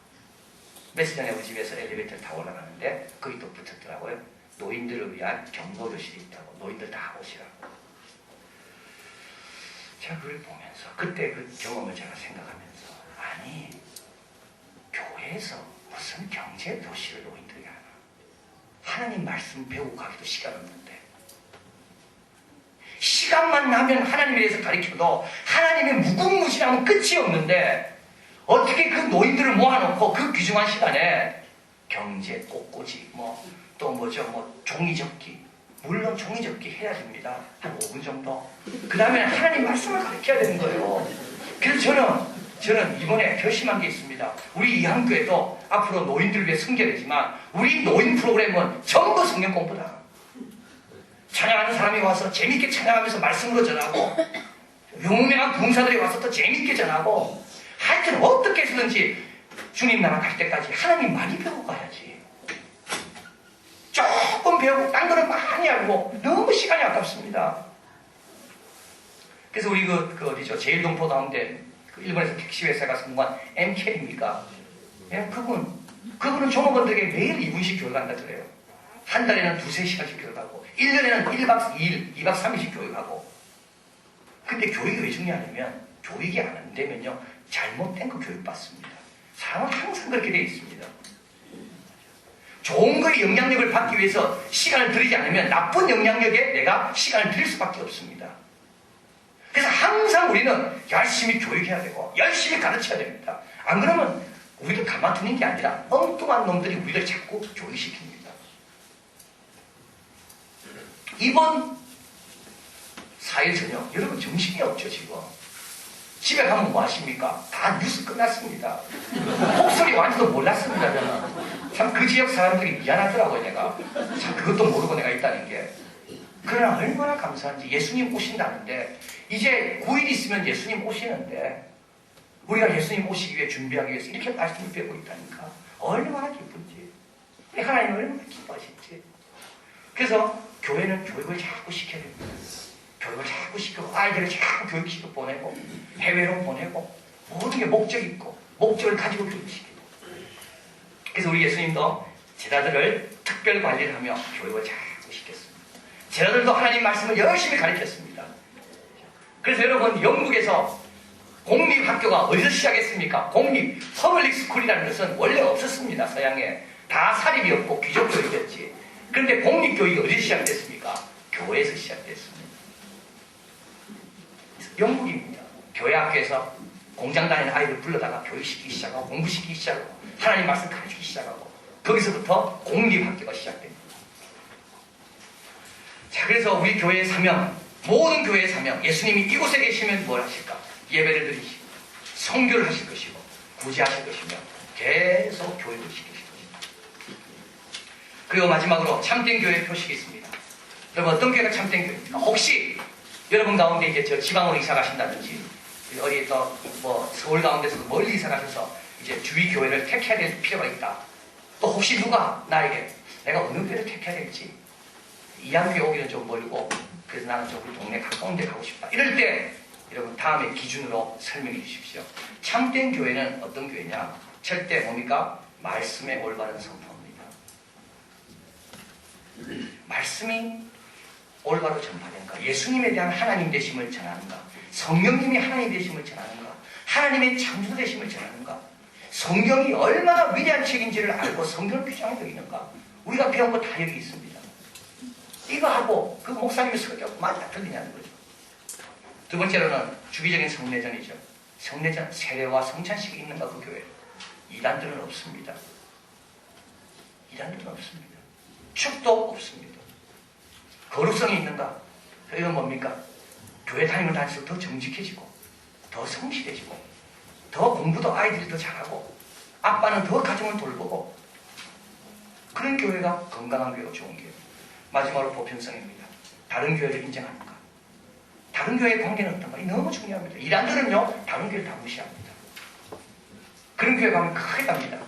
며칠 전에 우리 집에서 엘리베이터를 타고 올라가는데 거기 또 붙었더라고요. 노인들을 위한 경로교실이 있다고. 노인들 다 오시라고. 제가 그걸 보면서 그때 그 경험을 제가 생각하면서 아니 교회에서 무슨 경제도시를 노인들이 하나. 하나님 말씀 배우고 가기도 시간 없는데 시간만 나면 하나님에 대해서 가르쳐도 하나님의 무궁무진하면 끝이 없는데 어떻게 그 노인들을 모아놓고 그 귀중한 시간에 경제, 꽃꽂이, 또 종이접기. 물론 종이접기 해야 됩니다. 한 5분 정도. 그 다음에 하나님 말씀을 가르쳐야 되는 거예요. 그래서 저는 이번에 결심한 게 있습니다. 우리 이한교회도 앞으로 노인들을 위해 섬겨야되지만 우리 노인 프로그램은 전부 성경 공부다. 찬양하는 사람이 와서 재밌게 찬양하면서 말씀으로 전하고 유명한 부흥사들이 와서 또 재밌게 전하고 하여튼 어떻게 해서든지 주님 나라 갈 때까지 하나님 많이 배우고 가야지. 조금 배우고 딴 거는 많이 알고 너무 시간이 아깝습니다. 그래서 우리 어디죠? 제일동포 가운데 일본에서 택시회사에 가서 공부한 MK입니까? 예, 그분은 종업원들에게 매일 2분씩 교육한다 그래요. 한 달에는 2~3시간씩 교육하고 1년에는 1박 2일, 2박 3일씩 교육하고. 근데 교육이 왜 중요하냐면 교육이 안 되면요 잘못된 거 교육받습니다. 사람은 항상 그렇게 되어 있습니다. 좋은 거에 영향력을 받기 위해서 시간을 들이지 않으면 나쁜 영향력에 내가 시간을 들일 수밖에 없습니다. 그래서 항상 우리는 열심히 교육해야 되고 열심히 가르쳐야 됩니다. 안 그러면 우리를 가만두는 게 아니라 엉뚱한 놈들이 우리를 자꾸 교육시킵니다. 이번 4일 저녁 여러분 정신이 없죠 지금. 집에 가면 뭐 하십니까? 다 뉴스 끝났습니다. 목소리 완전히 몰랐습니다 저는. 참 그 지역 사람들이 미안하더라고요 내가. 참 그것도 모르고 내가 있다는 게. 그러나 얼마나 감사한지 예수님 오신다는데 이제 9일 있으면 예수님 오시는데 우리가 예수님 오시기 위해 준비하기 위해서 이렇게 말씀을 배우고 있다니까 얼마나 기쁜지 하나님은 얼마나 기뻐하실지. 그래서 교회는 교육을 자꾸 시켜야 됩니다. 교육을 자꾸 시키고 아이들을 자꾸 교육시켜 보내고 해외로 보내고 모든 게 목적이 있고 목적을 가지고 교육시키고. 그래서 우리 예수님도 제자들을 특별 관리를 하며 교육을 자꾸 시켰습니다. 제자들도 하나님 말씀을 열심히 가르쳤습니다. 그래서 여러분 영국에서 공립학교가 어디서 시작했습니까? 공립, 퍼블릭 스쿨이라는 것은 원래 없었습니다. 서양에. 다 사립이었고 귀족교육이었지. 그런데 공립교육이 어디서 시작됐습니까? 교회에서 시작됐습니다. 영국입니다. 교회 학교에서 공장 다니는 아이들 불러다가 교육시키기 시작하고 공부시키기 시작하고 하나님 말씀 가르치기 시작하고 거기서부터 공립학교가 시작됩니다. 자, 그래서 우리 교회의 사명, 모든 교회의 사명, 예수님이 이곳에 계시면 뭘 하실까? 예배를 드리시고 선교를 하실 것이고 구제하실 것이며 계속 교육을 시키실 것입니다. 그리고 마지막으로 참된 교회의 표식이 있습니다. 여러분 어떤 교회가 참된 교회입니까? 혹시 여러분 가운데 이제 저 지방으로 이사 가신다든지 어디 또 서울 가운데서 멀리 이사 가셔서 이제 주위 교회를 택해야 될 필요가 있다. 또 혹시 누가 나에게 내가 어느 교회를 택해야 될지 이한교회 오기는 좀 멀고 그래서 나는 좀 우리 동네 가까운 데 가고 싶다. 이럴 때 여러분 다음에 기준으로 설명해 주십시오. 참된 교회는 어떤 교회냐? 절대 뭡니까? 말씀에 올바른 선포입니다. 말씀이 올바로 전파되는가? 예수님에 대한 하나님 되심을 전하는가? 성령님이 하나님 되심을 전하는가? 하나님의 창조 되심을 전하는가? 성경이 얼마나 위대한 책인지를 알고 성경을 규정해 여기는가? 우리가 배운 거 다 여기 있습니다. 이거 하고 그 목사님의 설교가 맞아 틀리냐는 거죠. 두 번째로는 주기적인 성례전이죠. 성례전, 세례와 성찬식이 있는가 그 교회? 이단들은 없습니다. 이단들은 없습니다. 축도 없습니다. 거룩성이 있는가? 이건 뭡니까? 교회 다니면 다닐수록 더 정직해지고 더 성실해지고 더 공부도 아이들이 더 잘하고 아빠는 더 가정을 돌보고 그런 교회가 건강한 교회가 좋은 교회. 마지막으로 보편성입니다. 다른 교회를 인정하는가? 다른 교회의 관계는 어떤가? 이 너무 중요합니다. 이단들은요 다른 교회를 다 무시합니다. 그런 교회 가면 크게 갑니다.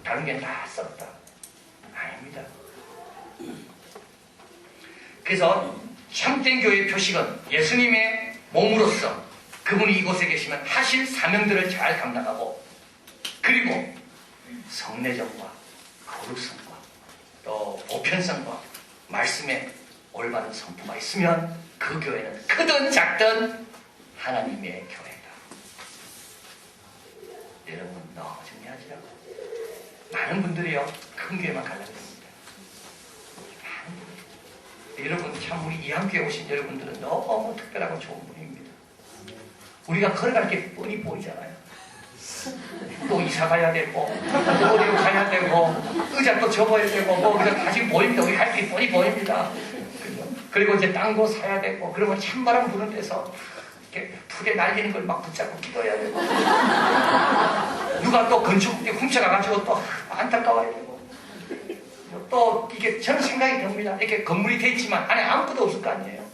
다른 교회는 다 썩었다. 아닙니다. 그래서 참된 교회의 표식은 예수님의 몸으로서 그분이 이곳에 계시면 하실 사명들을 잘 감당하고, 그리고 성내정과 거룩성과 또 보편성과 말씀의 올바른 선포가 있으면 그 교회는 크든 작든 하나님의 교회다. 여러분 너무 정리하시라고. 많은 분들이요 큰 교회만 가려고 합니다. 많은 분들. 여러분 참 우리 이한교회 오신 여러분들은 너무 특별하고 좋은 분입니다. 우리가 걸어갈 게 뻔히 보이잖아요. 또 이사 가야 되고, 또 어디로 가야 되고, 의자 또 접어야 되고, 뭐, 그냥 다시 보입니다. 우리 할 게 뻔히 보입니다. 그리고 이제 딴 거 사야 되고, 그러면 찬바람 부는 데서 이렇게 풀에 날리는 걸 막 붙잡고 기도해야 되고, 누가 또 건축국에 훔쳐가가지고 또 안타까워야 되고, 또 이게 저는 생각이 듭니다. 이렇게 건물이 돼 있지만 안에 아무것도 없을 거 아니에요.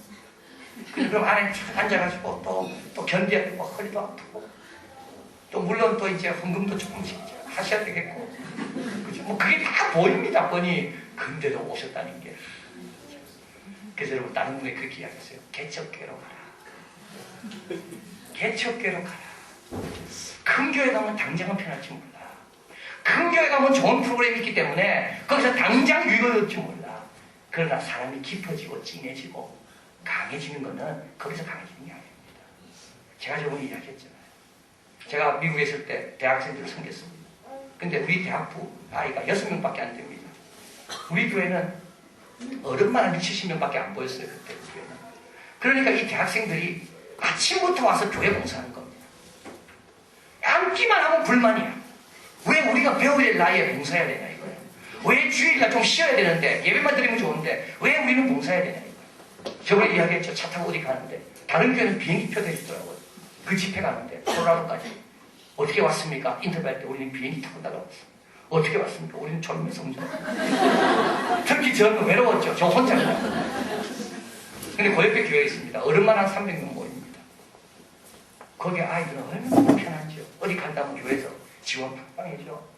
그럼 안에 앉아가지고 또 견뎌야 되고, 허리도 아프고, 또 물론 또 이제 헌금도 조금씩 하셔야 되겠고, 그죠? 뭐 그게 다 보입니다. 뻔히. 근데도 오셨다는 게. 그래서 여러분 다른 분이 그렇게 이야기했어요. 개척교회로 가라. 개척교회로 가라. 큰 교회 가면 당장은 편할지 몰라. 큰 교회 가면 좋은 프로그램이 있기 때문에 거기서 당장 유익을 얻지 몰라. 그러나 사람이 깊어지고 진해지고 강해지는 거는 거기서 강해지는 게 아닙니다. 제가 저번에 이야기했잖아요. 제가 미국에 있을 때 대학생들을 섬겼습니다. 근데 우리 대학부 아이가 6명밖에 안 됩니다. 우리 교회는 어른만 한 70명밖에 안 보였어요. 그때 우리 교회는. 그러니까 이 대학생들이 아침부터 와서 교회 봉사하는 겁니다. 앉기만 하면 불만이야. 왜 우리가 배워야 될 나이에 봉사해야 되냐 이거예요. 왜 주일날 좀 쉬어야 되는데, 예배만 드리면 좋은데 왜 우리는 봉사해야 되냐 이거예요. 저번에 이야기했죠. 차 타고 어디 가는데 다른 교회는 비행기표 내주더라고요. 그 집회 가는데 콜로라도까지 어떻게 왔습니까? 인터뷰할 때 우리는 비행기 타고 나가봤어. 어떻게 왔습니까? 우리는 젊은 성전. 특히 저는 외로웠죠. 저 혼자 그냥. 근데 그 옆에 교회가 있습니다. 어른만 한 300명 모입니다. 거기 아이들은 얼마나 편하죠. 어디 간다면 교회에서 지원 팡팡해죠.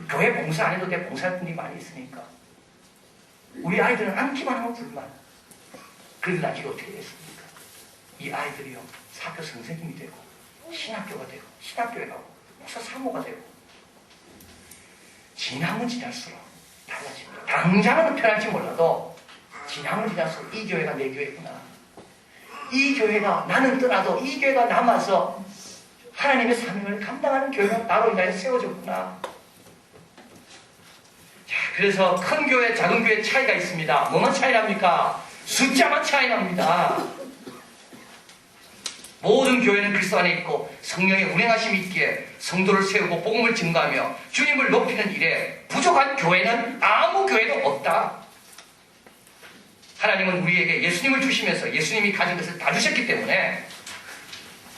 교회 봉사 안 해도 돼. 봉사할 분이 많이 있으니까. 우리 아이들은 앉기만 하면 불만. 그래도 나중에 어떻게 됐습니까? 이 아이들이요 사교 선생님이 되고 신학교가 되고 신학교에 가고 목사 사모가 되고, 지나면 지날수록 달라집니다. 당장은 편할지 몰라도 지나면 지날수록 이 교회가 내 교회구나, 이 교회가 나는 떠나도 이 교회가 남아서 하나님의 사명을 감당하는 교회가 나로 인하여 세워졌구나. 자, 그래서 큰 교회 작은 교회 차이가 있습니다. 뭐만 차이 납니까? 숫자만 차이 납니다. 모든 교회는 그리스도 안에 있고 성령의 운행하심이 있기에 성도를 세우고 복음을 증거하며 주님을 높이는 일에 부족한 교회는 아무 교회도 없다. 하나님은 우리에게 예수님을 주시면서 예수님이 가진 것을 다 주셨기 때문에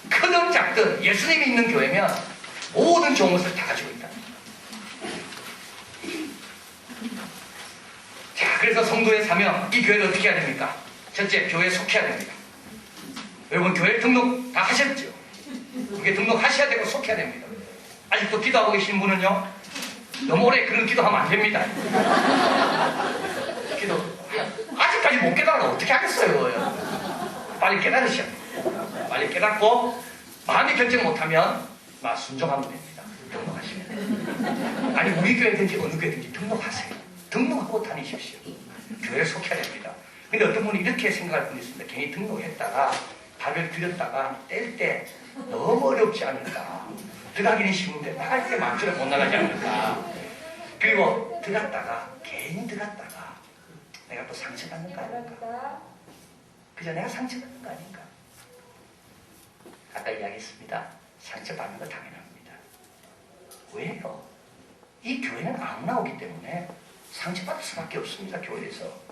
크든 작든 예수님이 있는 교회면 모든 좋은 것을 다 가지고 있다. 자, 그래서 성도의 사명, 이 교회를 어떻게 해야 됩니까? 첫째, 교회에 속해야 됩니다. 여러분 교회 등록 다 하셨죠? 그게 등록하셔야 되고 속해야 됩니다. 아직도 기도하고 계신 분은요, 너무 오래 그런 기도하면 안 됩니다. 기도 아직까지 못 깨달아 어떻게 하겠어요? 빨리 깨달으셔야 돼요. 빨리 깨닫고 마음이 결정 못하면 순종하면 됩니다. 등록하시면. 아니 우리 교회든지 어느 교회든지 등록하세요. 등록하고 다니십시오. 교회에 속해야 됩니다. 근데 어떤 분이 이렇게 생각할 분이 있습니다. 괜히 등록했다가 답을 드렸다가 뗄 때 너무 어렵지 않을까. 들어가기는 쉬운데 나갈 때 마음대로 못 나가지 않을까. 그리고 들어갔다가 괜히 들어갔다가 내가 또 상처받는 거 아닌가. 그죠? 내가 상처받는 거 아닌가. 아까 이야기했습니다. 상처받는 거 당연합니다. 왜요? 이 교회는 아무나 오기 때문에 상처받을 수밖에 없습니다. 교회에서.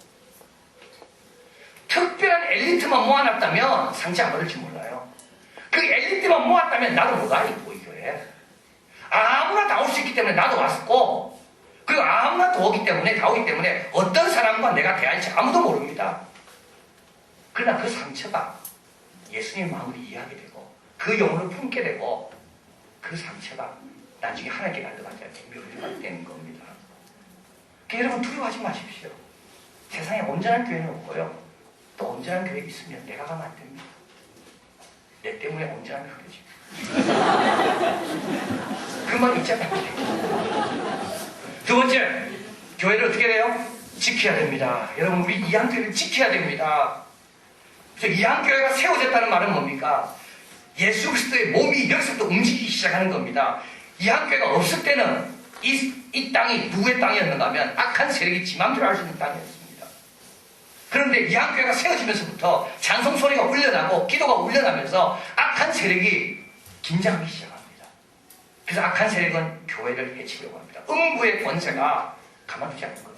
특별한 엘리트만 모아놨다면 상처 안 받을지 몰라요. 그 엘리트만 모았다면 나도 뭐가 있고 이 교회. 아무나 다 올 수 있기 때문에 나도 왔고, 그리고 아무나 다 오기 때문에 어떤 사람과 내가 대할지 아무도 모릅니다. 그러나 그 상처가 예수님의 마음을 이해하게 되고 그 영혼을 품게 되고 그 상처가 나중에 하나님께 가져가지 않게 묘리가 되는 겁니다. 그러니까 여러분 두려워하지 마십시오. 세상에 온전한 교회는 없고요. 또 온전한 교회 있으면 내가 가면 안 됩니다. 내 때문에 온전함이 흐려집니다. 그 말 있잖아요. 두 번째, 교회를 어떻게 해요? 지켜야 됩니다. 여러분, 우리 이한교회를 지켜야 됩니다. 그래서 이한교회가 세워졌다는 말은 뭡니까? 예수 그리스도의 몸이 여기서부터 움직이기 시작하는 겁니다. 이한교회가 없을 때는 이 땅이 누구의 땅이었는가 하면 악한 세력이 지 맘대로 할 수 있는 땅이었습니다. 그런데 이한교회가 세워지면서부터 찬송 소리가 울려나고 기도가 울려나면서 악한 세력이 긴장하기 시작합니다. 그래서 악한 세력은 교회를 해치려고 합니다. 음부의 권세가 가만두지 않는 거죠.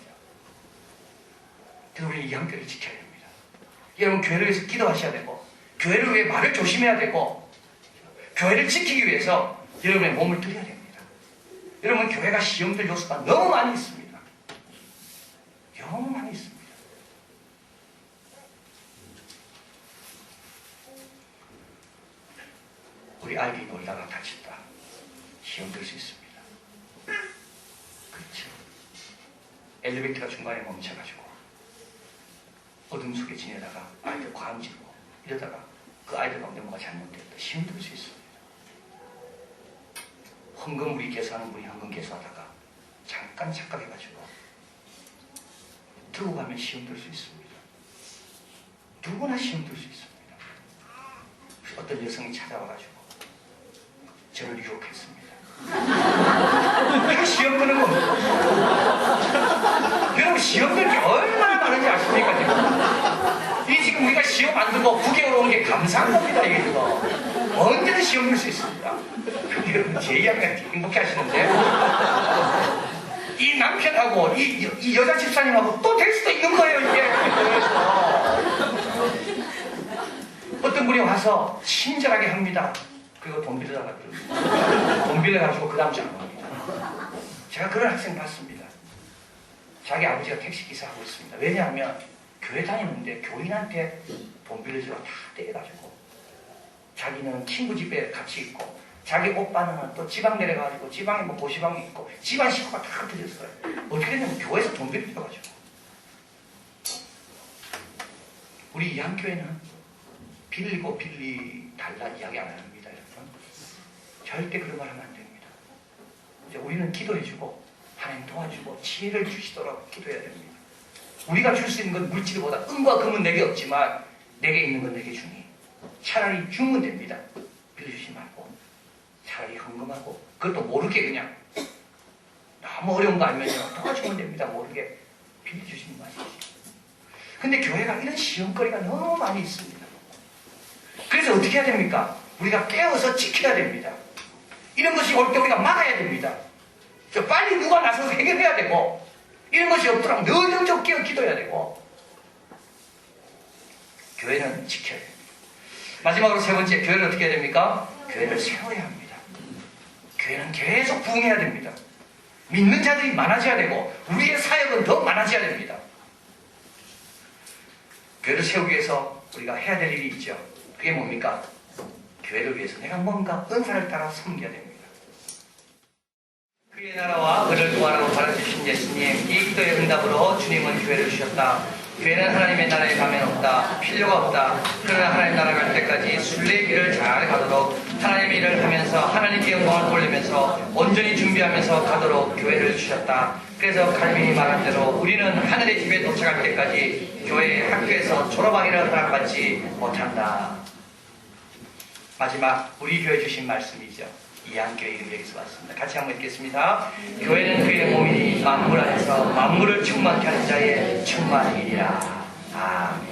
그래서 우리는 이한교회를 지켜야 됩니다. 여러분, 교회를 위해서 기도하셔야 되고, 교회를 위해 말을 조심해야 되고, 교회를 지키기 위해서 여러분의 몸을 드려야 됩니다. 여러분, 교회가 시험될 요소가 너무 많이 있습니다. 너무 많이 있습니다. 우리 아이들이 놀다가 다친다. 시험될 수 있습니다. 그렇죠. 엘리베이터가 중간에 멈춰가지고 어둠 속에 지내다가 아이들 과음 지르고 이러다가 그 아이들 가운데 뭐가 잘못됐다. 시험될 수 있습니다. 헌금 우리 개수하는 분이 헌금 개수하다가 잠깐 착각해가지고 들고 가면 시험될 수 있습니다. 누구나 시험될 수 있습니다. 어떤 여성이 찾아와가지고 저를 유혹했습니다. 이거 시험 드는 겁니다. 여러분, 시험 드는 게 얼마나 많은지 아십니까? 지금 우리가 시험 안 들고 9개월 오는 게 감사한 겁니다. 이게 지금 언제든 시험 들 수 있습니다. 여러분, 제 이야기가 행복해 하시는데 이 남편하고 이 여자 집사님하고 또 될 수도 있는 거예요. 이게 어떤 분이 와서 친절하게 합니다. 그리고 돈 빌려달라 그러고 돈 빌려가지고 그 다음 주 안 갑니다. 제가 그런 학생 봤습니다. 자기 아버지가 택시기사 하고 있습니다. 왜냐하면 교회 다니는데 교인한테 돈 빌려주라고 다 떼가지고 자기는 친구 집에 같이 있고 자기 오빠는 또 지방 내려가지고 지방에 뭐 고시방에 있고 집안 식구가 다 들였어요. 어떻게 되냐면 교회에서 돈 빌려가지고. 우리 이한교회는 빌리고 빌리 달라 이야기 안 합니다. 여러분, 절대 그런 말 하면 안 됩니다. 이제 우리는 기도해주고 하나님 도와주고 지혜를 주시도록 기도해야 됩니다. 우리가 줄 수 있는 건 물질보다 은과 금은 내게 없지만 내게 있는 건 내게 주니 차라리 주면 됩니다. 빌려주지 말고 차라리 헌금하고 그것도 모르게 그냥 너무 어려운 거 아니면요 도와주면 됩니다. 모르게 빌려주시는 말이죠. 근데 교회가 이런 시험거리가 너무 많이 있습니다. 그래서 어떻게 해야 됩니까? 우리가 깨어서 지켜야 됩니다. 이런 것이 올 때 우리가 막아야 됩니다. 빨리 누가 나서서 해결해야 되고 이런 것이 없더라면 늘 좀 깨어 기도해야 되고 교회는 지켜야 됩니다. 마지막으로 세 번째, 교회를 어떻게 해야 됩니까? 교회를 세워야 합니다. 교회는 계속 부흥해야 됩니다. 믿는 자들이 많아져야 되고 우리의 사역은 더 많아져야 됩니다. 교회를 세우기 위해서 우리가 해야 될 일이 있죠. 그게 뭡니까? 교회를 위해서 내가 뭔가 은사를 따라 섬겨야 됩니다. 그의 나라와 그를 구하라고 가르치신 예수님, 이 기도의 응답으로 주님은 교회를 주셨다. 교회는 하나님의 나라에 가면 없다. 필요가 없다. 그러나 하나님 나라 갈 때까지 순례의 길을 잘 가도록 하나님의 일을 하면서 하나님께 영광을 돌리면서 온전히 준비하면서 가도록 교회를 주셨다. 그래서 칼빈이 말한 대로 우리는 하늘의 집에 도착할 때까지 교회 학교에서 졸업학위를 허락받지 못한다. 마지막 우리 교회 주신 말씀이죠. 이한교회 이름 여기서 왔습니다. 같이 한번 읽겠습니다. 교회는 그의 몸이니 만물 안에서 만물을 충만케 하는 자의 충만이니라. 아멘.